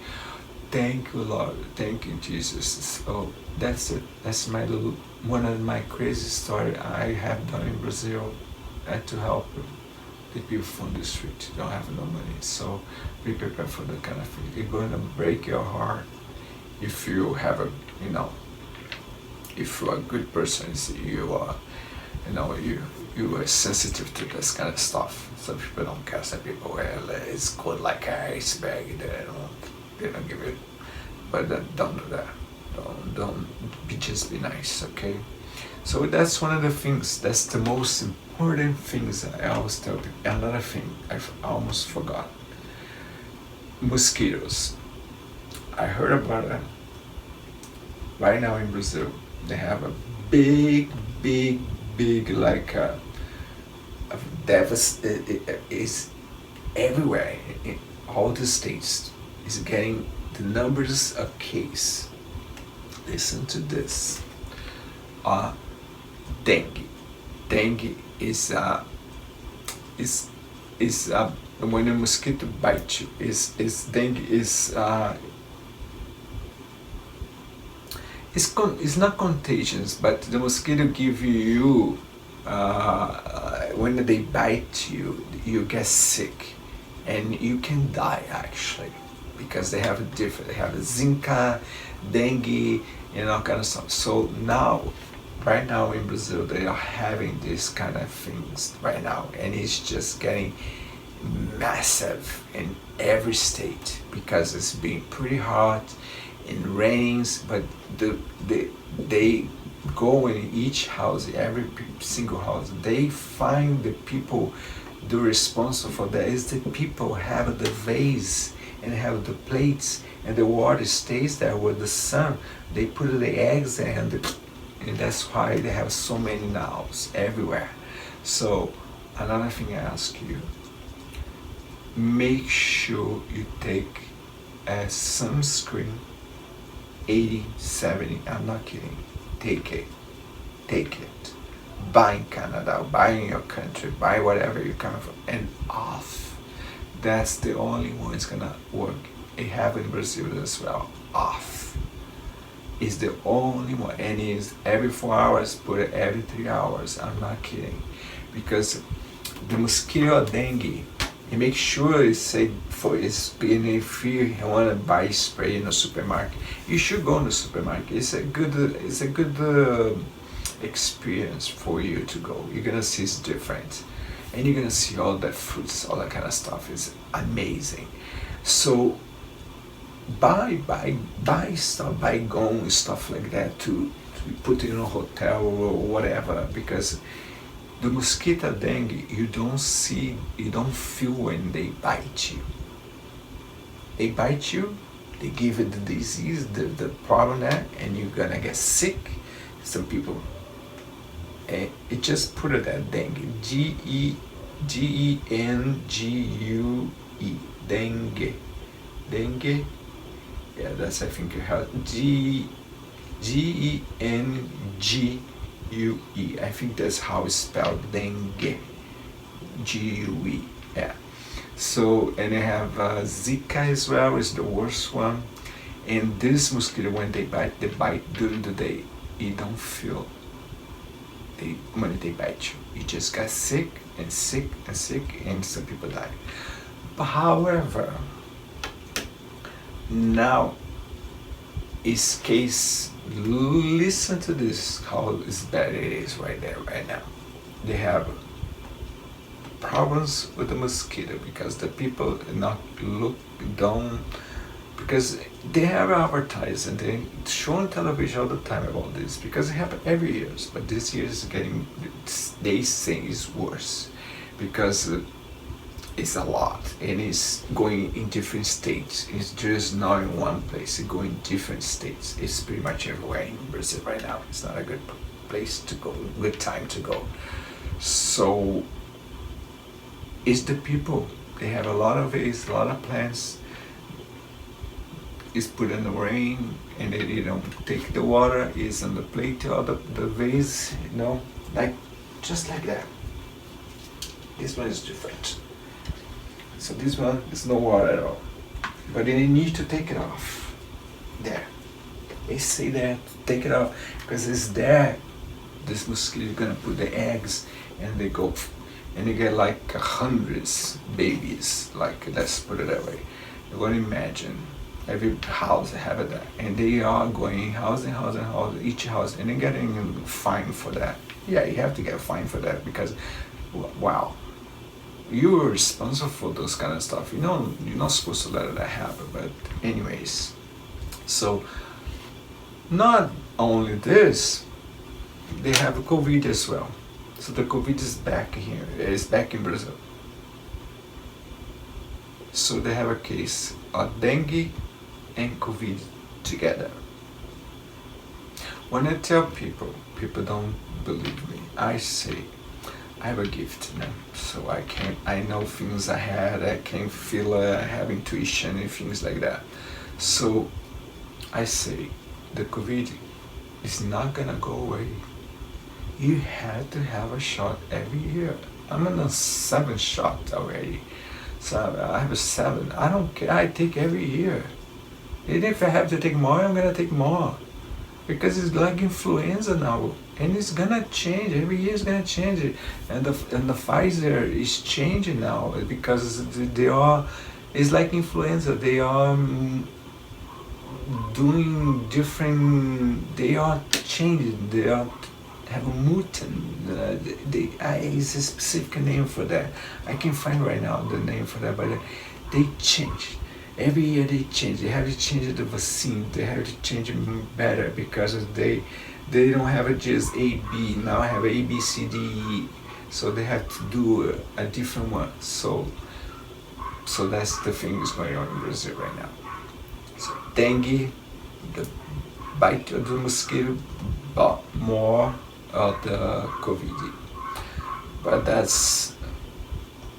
S1: thank you, Lord. Thank you, Jesus. So that's it. That's one of my crazy stories I have done in Brazil. I had to help the people from the street. Don't have no money. So be prepared for that kind of thing. It's gonna break your heart if you have if you are a good person, you are, you are sensitive to this kind of stuff. Some people don't care. Some people, well, it's cold like an iceberg. They don't give it. But don't do that. Don't be nice, okay? So that's one of the things. That's the most important things I always tell people. Another thing I've almost forgot. Mosquitoes. I heard about it. Right now in Brazil, they have a big, like is everywhere in all the states is getting the numbers of case. Listen to this. Dengue. Dengue is when a mosquito bites you. Is dengue is it's not contagious, but the mosquito give you when they bite you, you get sick, and you can die actually, because they have a Zika, dengue, and all kind of stuff. So now, right now in Brazil, they are having these kind of things right now, and it's just getting massive in every state because it's been pretty hot and rains, but they go in each house, every single house, they find the people, the responsible for that is the people have the vase and have the plates, and the water stays there with the sun. They put the eggs there, and that's why they have so many now everywhere. So another thing I ask you, make sure you take a sunscreen 80, 70, I'm not kidding. Take it. Buy in Canada, buy in your country, buy whatever you're coming from, and off. That's the only one that's gonna work. It happens in Brazil as well. Off is the only one, and it's every 4 hours, put it every 3 hours. I'm not kidding, because the mosquito dengue. And make sure it's safe for it's being. If you want to buy spray in a supermarket, you should go in the supermarket. It's a good experience for you to go. You're gonna see it's different, and you're gonna see all the fruits, all that kind of stuff. It's amazing. So buy stuff, buy gum, stuff like that to put in a hotel or whatever, because the mosquito dengue, you don't feel when they bite you. They bite you, they give you the disease, the problem there, and you're gonna get sick. Some people, it just put it at dengue, Dengue, dengue. Yeah, that's I think you have Genggue. I think that's how it's spelled, dengue. GUE. Yeah. So, and I have Zika as well, is the worst one. And this mosquito, when they bite during the day. You don't feel when they bite you. You just get sick, and some people die. But however, now is case. Listen to this, how bad it is right now. They have problems with the mosquito because the people not look down, because they have advertised and they show on television all the time about this, because it happens every year, but this year is getting, they say it's worse because it's a lot, and it's going in different states. It's just not in one place, it's going in different states. It's pretty much everywhere in Brazil right now. It's not a good place to go, good time to go. So it's the people. They have a lot of vase, a lot of plants. It's put in the rain, and they don't take the water. It's on the plate or the vase, like just like that. This one is different. So this one is no water at all, but then you need to take it off. There, they say that take it off because it's there. This mosquito is gonna put the eggs, and they go, and you get like hundreds babies. Like, let's put it that way. You're gonna imagine Every house have that, and they are going house and house and house, each house, and they're getting fined for that. Yeah, you have to get fined for that because, wow, you are responsible for those kind of stuff. You know, you're not supposed to let that happen. But anyways, so not only this, they have COVID as well. So the COVID is back here. It's back in Brazil. So they have a case of dengue and COVID together. When I tell people, people don't believe me. I say, I have a gift, so I know things ahead. I can feel I have intuition and things like that. So I say, the COVID is not gonna go away. You have to have a shot every year. I'm on a 7th shot already. So I have a 7. I don't care. I take every year. And if I have to take more, I'm gonna take more. Because it's like influenza now. And it's gonna change. Every year it's gonna change it. And the Pfizer is changing now because they are, it's like influenza. They are doing different, they are changing, they are have a mutant. It's a specific name for that. I can't find right now the name for that, but they change. Every year they change. They have to change the vaccine. They have to change it better because they don't have it just A B. Now I have A B C D E. So they have to do a different one. So that's the thing that's going on in Brazil right now. So dengue, the bite of the mosquito, but more of the COVID. But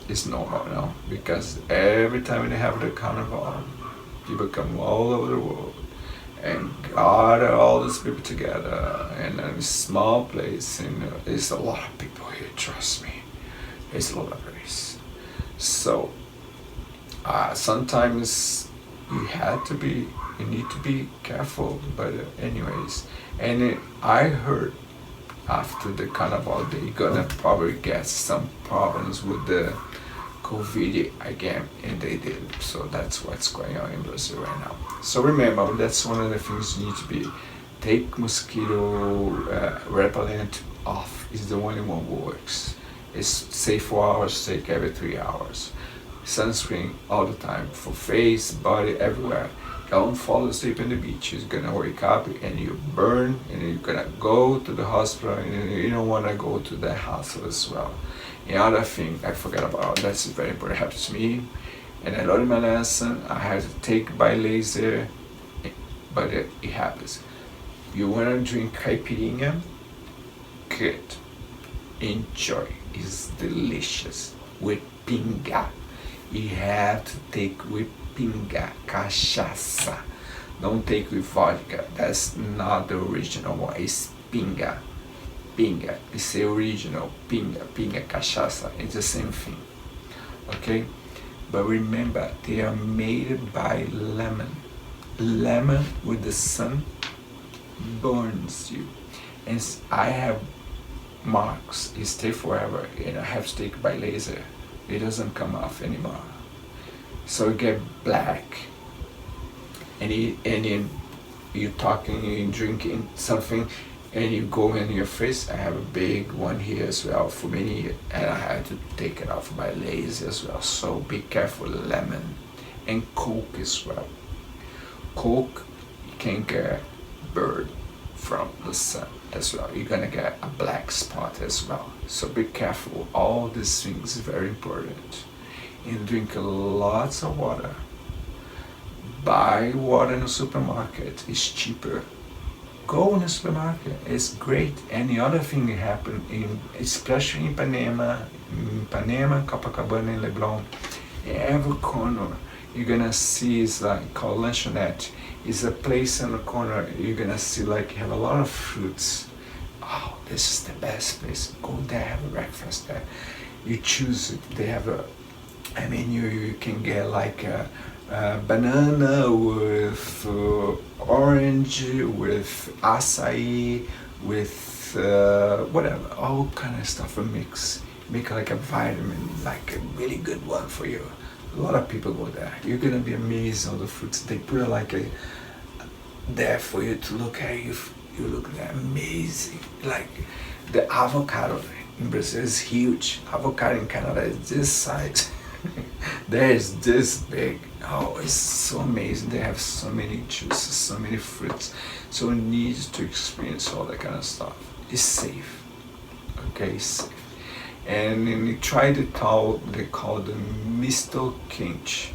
S1: it's normal now because every time they have the carnival, people come all over the world and gather all these people together in a small place, and there's a lot of people here, trust me. It's a lot of place. So sometimes you need to be careful, but anyways. And I heard after the carnival they're gonna probably get some problems with the COVID again, and they did. So that's what's going on in Brazil right now. So remember, that's one of the things you need to be, take mosquito repellent off. Is the only one who works. It's say 4 hours, take every 3 hours. Sunscreen all the time for face, body, everywhere. Don't fall asleep on the beach. You're gonna wake up and you burn, and you're gonna go to the hospital, and you don't wanna go to the hospital as well. The other thing I forgot about, that's very important, happened to me, and I learned my lesson. I had to take by laser, but it happens. You wanna drink caipirinha? Good. Enjoy. It's delicious with pinga. You have to take with pinga, cachaça. Don't take with vodka. That's not the original one. It's pinga. Pinga. It's the original pinga, cachaça. It's the same thing. Okay? But remember, they are made by lemon. Lemon with the sun burns you. And I have marks. It stays forever, and I have to take by laser. It doesn't come off anymore. So you get black, and then you're talking, you're drinking something, and you go in your face. I have a big one here as well for many years, and I had to take it off by laser as well. So be careful, lemon, and Coke as well. Coke, you can get burned from the sun as well. You're gonna get a black spot as well. So be careful. All these things are very important. And drink lots of water. Buy water in the supermarket. It's cheaper. Go in the supermarket. It's great. Any other thing happen especially in Ipanema, Copacabana, and Leblon. Every corner you're gonna see is like called Lanchonette. It's a place in the corner. You're gonna see like have a lot of fruits. Oh, this is the best place. Go there, have a breakfast there. You choose it. They have you can get like a banana with orange, with acai, with whatever, all kind of stuff, a mix. Make like a vitamin, like a really good one for you. A lot of people go there. You're gonna be amazed all the fruits. They put it like a there for you to look at. You look amazing. Like the avocado in Brazil is huge. Avocado in Canada is this size. There is this big. Oh, it's so amazing. They have so many juices, so many fruits. So you need to experience all that kind of stuff. It's safe. Okay, it's safe. And then you try the tal they call the misto quente.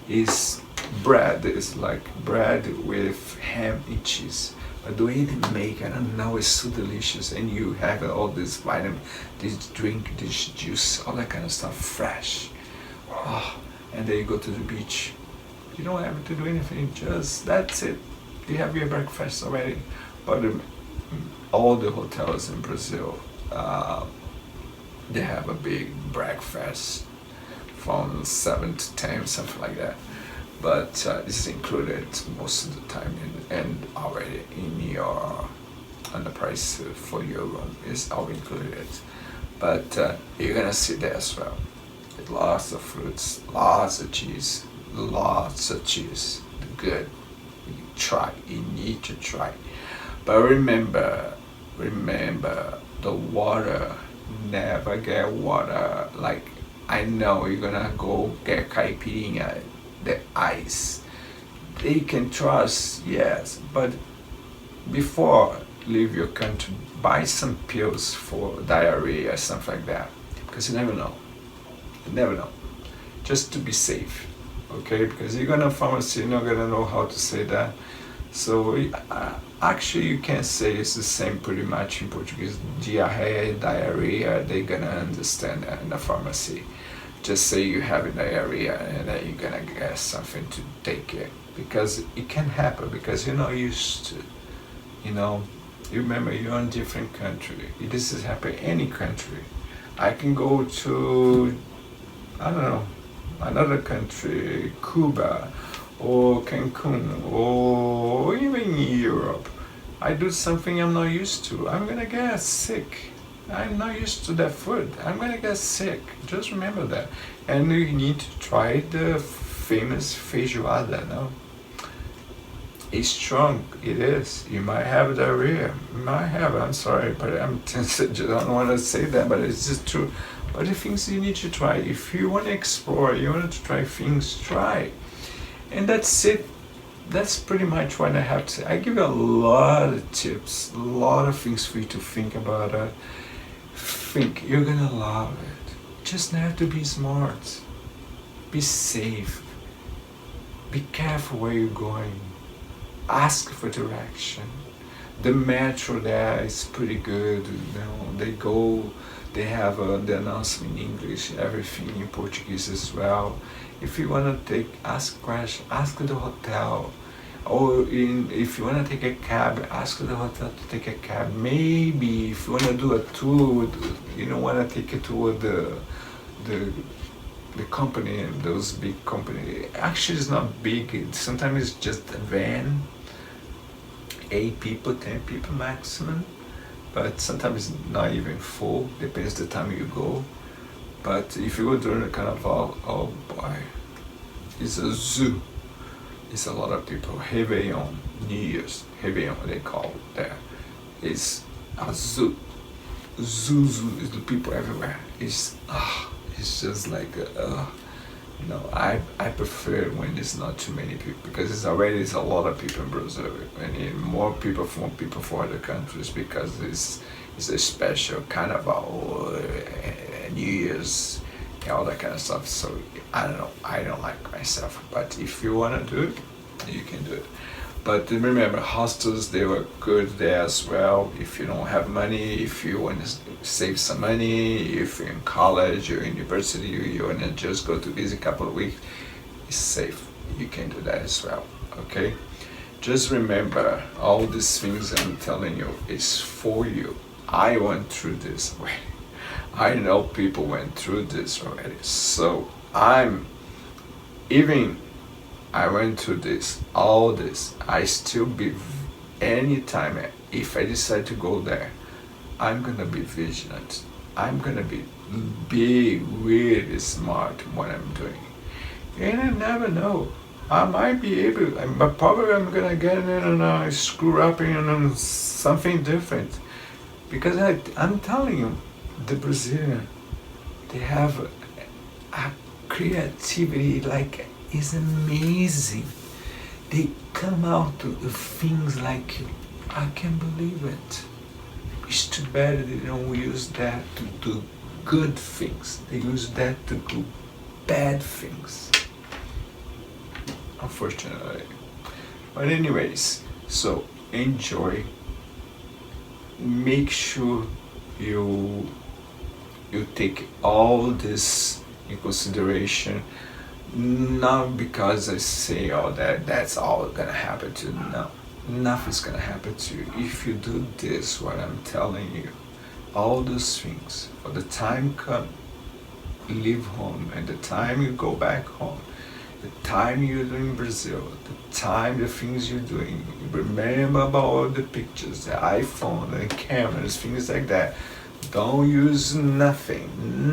S1: Is bread. It's like bread with ham and cheese. But the way they make, I don't know, it's so delicious. And you have all this vitamin, this drink, this juice, all that kind of stuff, fresh. Oh, and then you go to the beach. You don't have to do anything, just that's it. You have your breakfast already. But all the hotels in Brazil, they have a big breakfast from 7 to 10, something like that. But this is included most of the time and already in your on the price for your room is all included. But you're gonna sit there as well. With lots of fruits, lots of cheese, lots of cheese. Good. You try. You need to try. But remember, the water. Never get water. Like I know you're gonna go get caipirinha, the ice. They can trust, yes, but before leave your country, buy some pills for diarrhea or something like that, because you never know. You never know. Just to be safe, okay? Because you're gonna pharmacy, you're not gonna know how to say that. So actually, you can say it's the same pretty much in Portuguese. Diarrhea, diarrhea, they're gonna understand that in the pharmacy. Just say you have diarrhea and then you're gonna get something to take it, because it can happen because you're not used to. You know, you remember you're in a different country. This is happening any country. I can go to, I don't know, another country, Cuba, or Cancun, or even Europe. I do something I'm not used to. I'm gonna get sick. I'm not used to that food. I'm gonna get sick. Just remember that. And you need to try the famous feijoada, no? It's strong, it is. You might have diarrhea. You might have, I'm sorry, but I don't want to say that, but it's just true. But the things you need to try. If you want to explore, you want to try things, try. And that's it. That's pretty much what I have to say. I give you a lot of tips, a lot of things for you to think about it. Think, you're gonna love it. Just have to be smart. Be safe. Be careful where you're going. Ask for direction. The metro there is pretty good. You know, they have the announcement in English, everything in Portuguese as well. If you want to ask questions, ask the hotel. Or if you want to take a cab, ask the hotel to take a cab. Maybe if you want to do a tour, you don't want to take a tour with the company, and those big company. Actually, it's not big. Sometimes it's just a van, 8 people, 10 people maximum. But sometimes it's not even full. Depends the time you go. But if you go during the carnival, oh boy, it's a zoo. It's a lot of people. Réveillon, New Year's, Réveillon, they call it there. It's a zoo. Zoo, is the people everywhere. It's just like, no, I prefer when it's not too many people, because it's a lot of people in Brazil. I need more people from other countries, because it's a special carnival, New Year's, all that kind of stuff. So I don't know, I don't like myself, but if you want to do it, you can do it. But remember, hostels, they were good there as well. If you don't have money, if you want to save some money, if you're in college or university, you want to just go to visit a couple of weeks, it's safe. You can do that as well, okay? Just remember, all these things I'm telling you is for you. I went through this already. I know people went through this already. So I went through this, all this. I still be, anytime, if I decide to go there, I'm gonna be vigilant. I'm gonna be really smart what I'm doing. And I never know. I might be able, but probably I'm gonna get in and screw up in something different. Because I'm telling you, the Brazilian, they have a creativity like is amazing. They come out with things like I can't believe it. It's too bad they don't use that to do good things. They use that to do bad things. Unfortunately. But anyways, so enjoy. Make sure you take all this in consideration. Not because I say all that's all gonna happen to you. No, nothing's gonna happen to you if you do this. What I'm telling you, all those things. For the time come, leave home, and the time you go back home, the time you're in Brazil, the time the things you're doing. Remember about all the pictures, the iPhone, the cameras, things like that. Don't use nothing.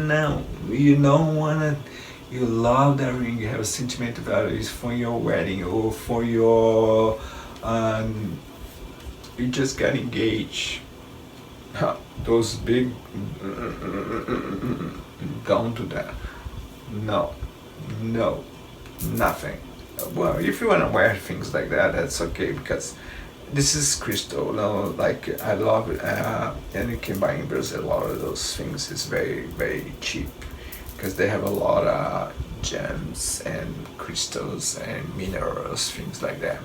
S1: No, you don't wanna. You love that ring. You have a sentimental value for your wedding or for your. You just got engaged. Those big. Don't do that. No, no, nothing. Well, if you wanna wear things like that, that's okay because this is crystal. No, like I love it, and you can buy in Brazil a lot of those things. It's very very cheap because they have a lot of gems and crystals and minerals, things like that.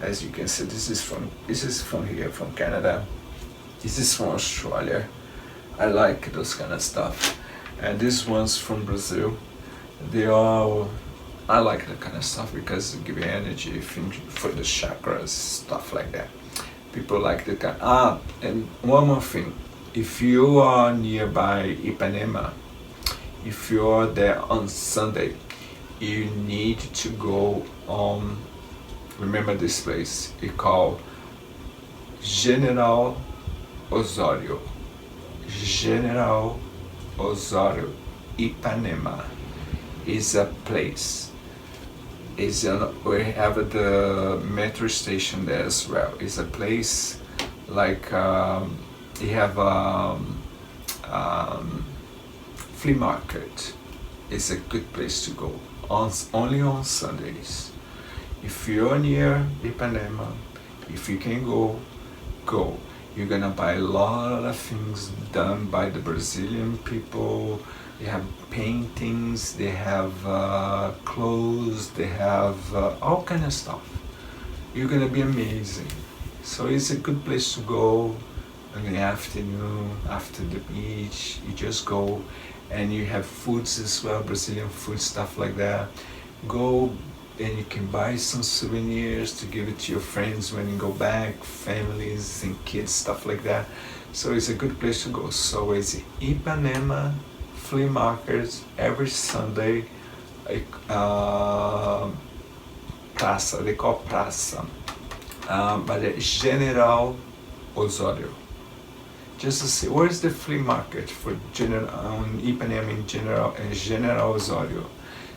S1: As you can see, this is from here, from Canada. This is from Australia. I like those kind of stuff. And this one's from Brazil. They are. I like that kind of stuff because it gives you energy for the chakras, stuff like that. People like the kind. And one more thing. If you are nearby Ipanema, if you're there on Sunday, you need to go on. Remember this place? It's called General Osório. General Osório, Ipanema is a place. We have the metro station there as well. It's a place like you have flea market. It's a good place to go. Only on Sundays. If you're near Ipanema, if you can go, go. You're gonna buy a lot of things done by the Brazilian people. They have paintings, they have clothes, they have all kind of stuff. You're gonna be amazing. So it's a good place to go in the afternoon, after the beach. You just go, and you have foods as well, Brazilian food, stuff like that. Go, and you can buy some souvenirs to give it to your friends when you go back, families and kids, stuff like that. So it's a good place to go. So it's Ipanema flea markets every Sunday. Praça, they call praça, but it's General Osório. Just to see where's the flea market for Ipanema in General Osório.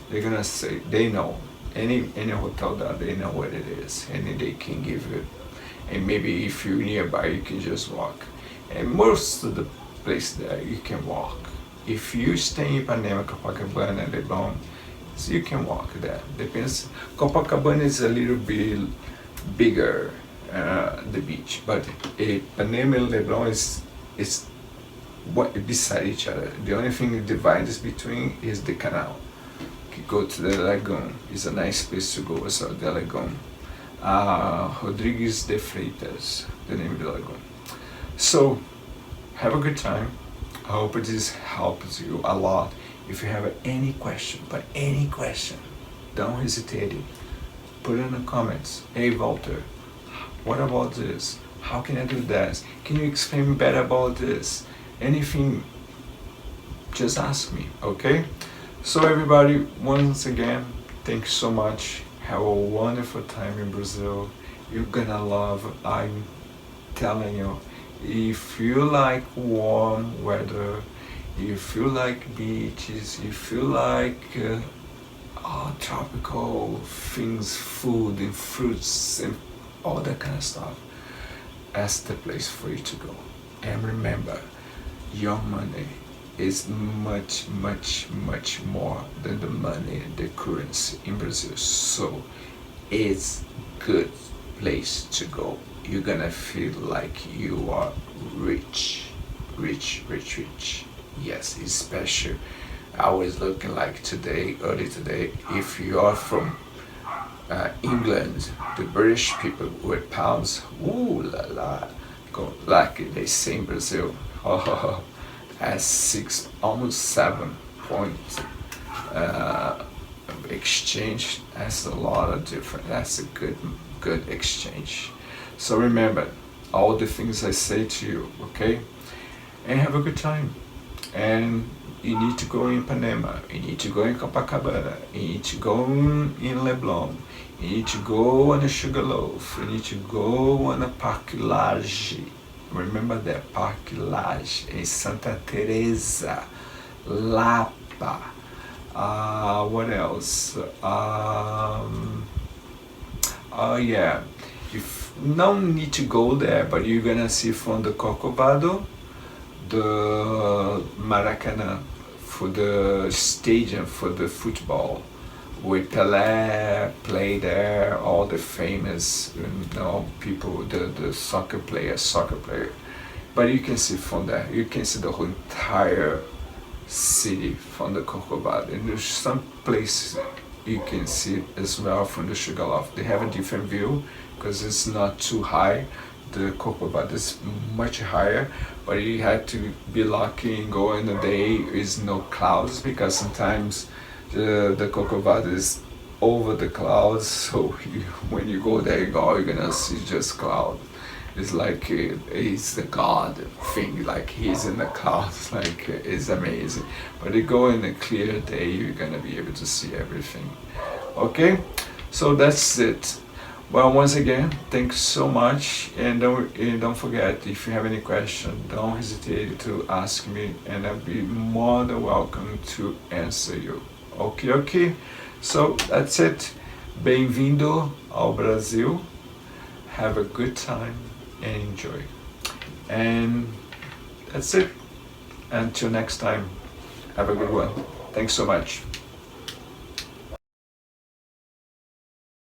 S1: They're gonna say they know. Any hotel that they know what it is, and they can give you. And maybe if you're nearby, you can just walk. And most of the place there you can walk. If you stay in Ipanema, Copacabana, Leblon, so you can walk there. Depends. Copacabana is a little bit bigger, the beach, but Ipanema and Leblon is beside each other. The only thing that divides between is the canal. Go to the lagoon. It's a nice place to go. So the lagoon, Rodrigues de Freitas, the name of the lagoon. So have a good time. I hope this helps you a lot. If you have any question, don't hesitate. Put it in the comments. Hey Walter, what about this? How can I do that? Can you explain better about this? Anything, just ask me, okay? So everybody, once again, thanks so much. Have a wonderful time in Brazil. You're gonna love, I'm telling you. If you like warm weather, if you like beaches, if you like tropical things, food and fruits and all that kind of stuff. That's the place for you to go. And remember, your money is much, much, much more than the money, the currency in Brazil. So it's good place to go. You're gonna feel like you are rich, rich, rich, rich. Yes, it's special. I was looking like today, early today, if you are from England, the British people with pounds, ooh la la, go like they say in Brazil, oh, at 6, almost 7 point uh, exchange. That's a lot of different. That's a good exchange. So remember all the things I say to you, okay? And have a good time. And you need to go in Ipanema, you need to go in Copacabana, you need to go in Leblon, you need to go on a Sugarloaf, you need to go on a Parque Lage. Remember that Parque Lage in Santa Teresa, Lapa. What else? Oh yeah, you don't need to go there, but you're gonna see from the Corcovado the Maracanã, for the stadium for the football, where Pelé played there, all the famous people, the soccer player. But you can see from there, you can see the whole entire city from the Corcovado. And there's some places you can see as well from the Sugarloaf. They have a different view because it's not too high. The Corcovado is much higher, but you have to be lucky and go in the day is no clouds, because sometimes the Corcovado is over the clouds, so when you go there, all you're gonna see just cloud. It's like it's the God thing, like he's in the clouds, like it's amazing. But you go in a clear day, you're gonna be able to see everything. Okay, so that's it. Well, once again, thanks so much, and don't forget, if you have any question, don't hesitate to ask me, and I'll be more than welcome to answer you. Okay. So that's it. Bem-vindo ao Brasil. Have a good time and enjoy. And that's it. Until next time, have a good one. Thanks so much.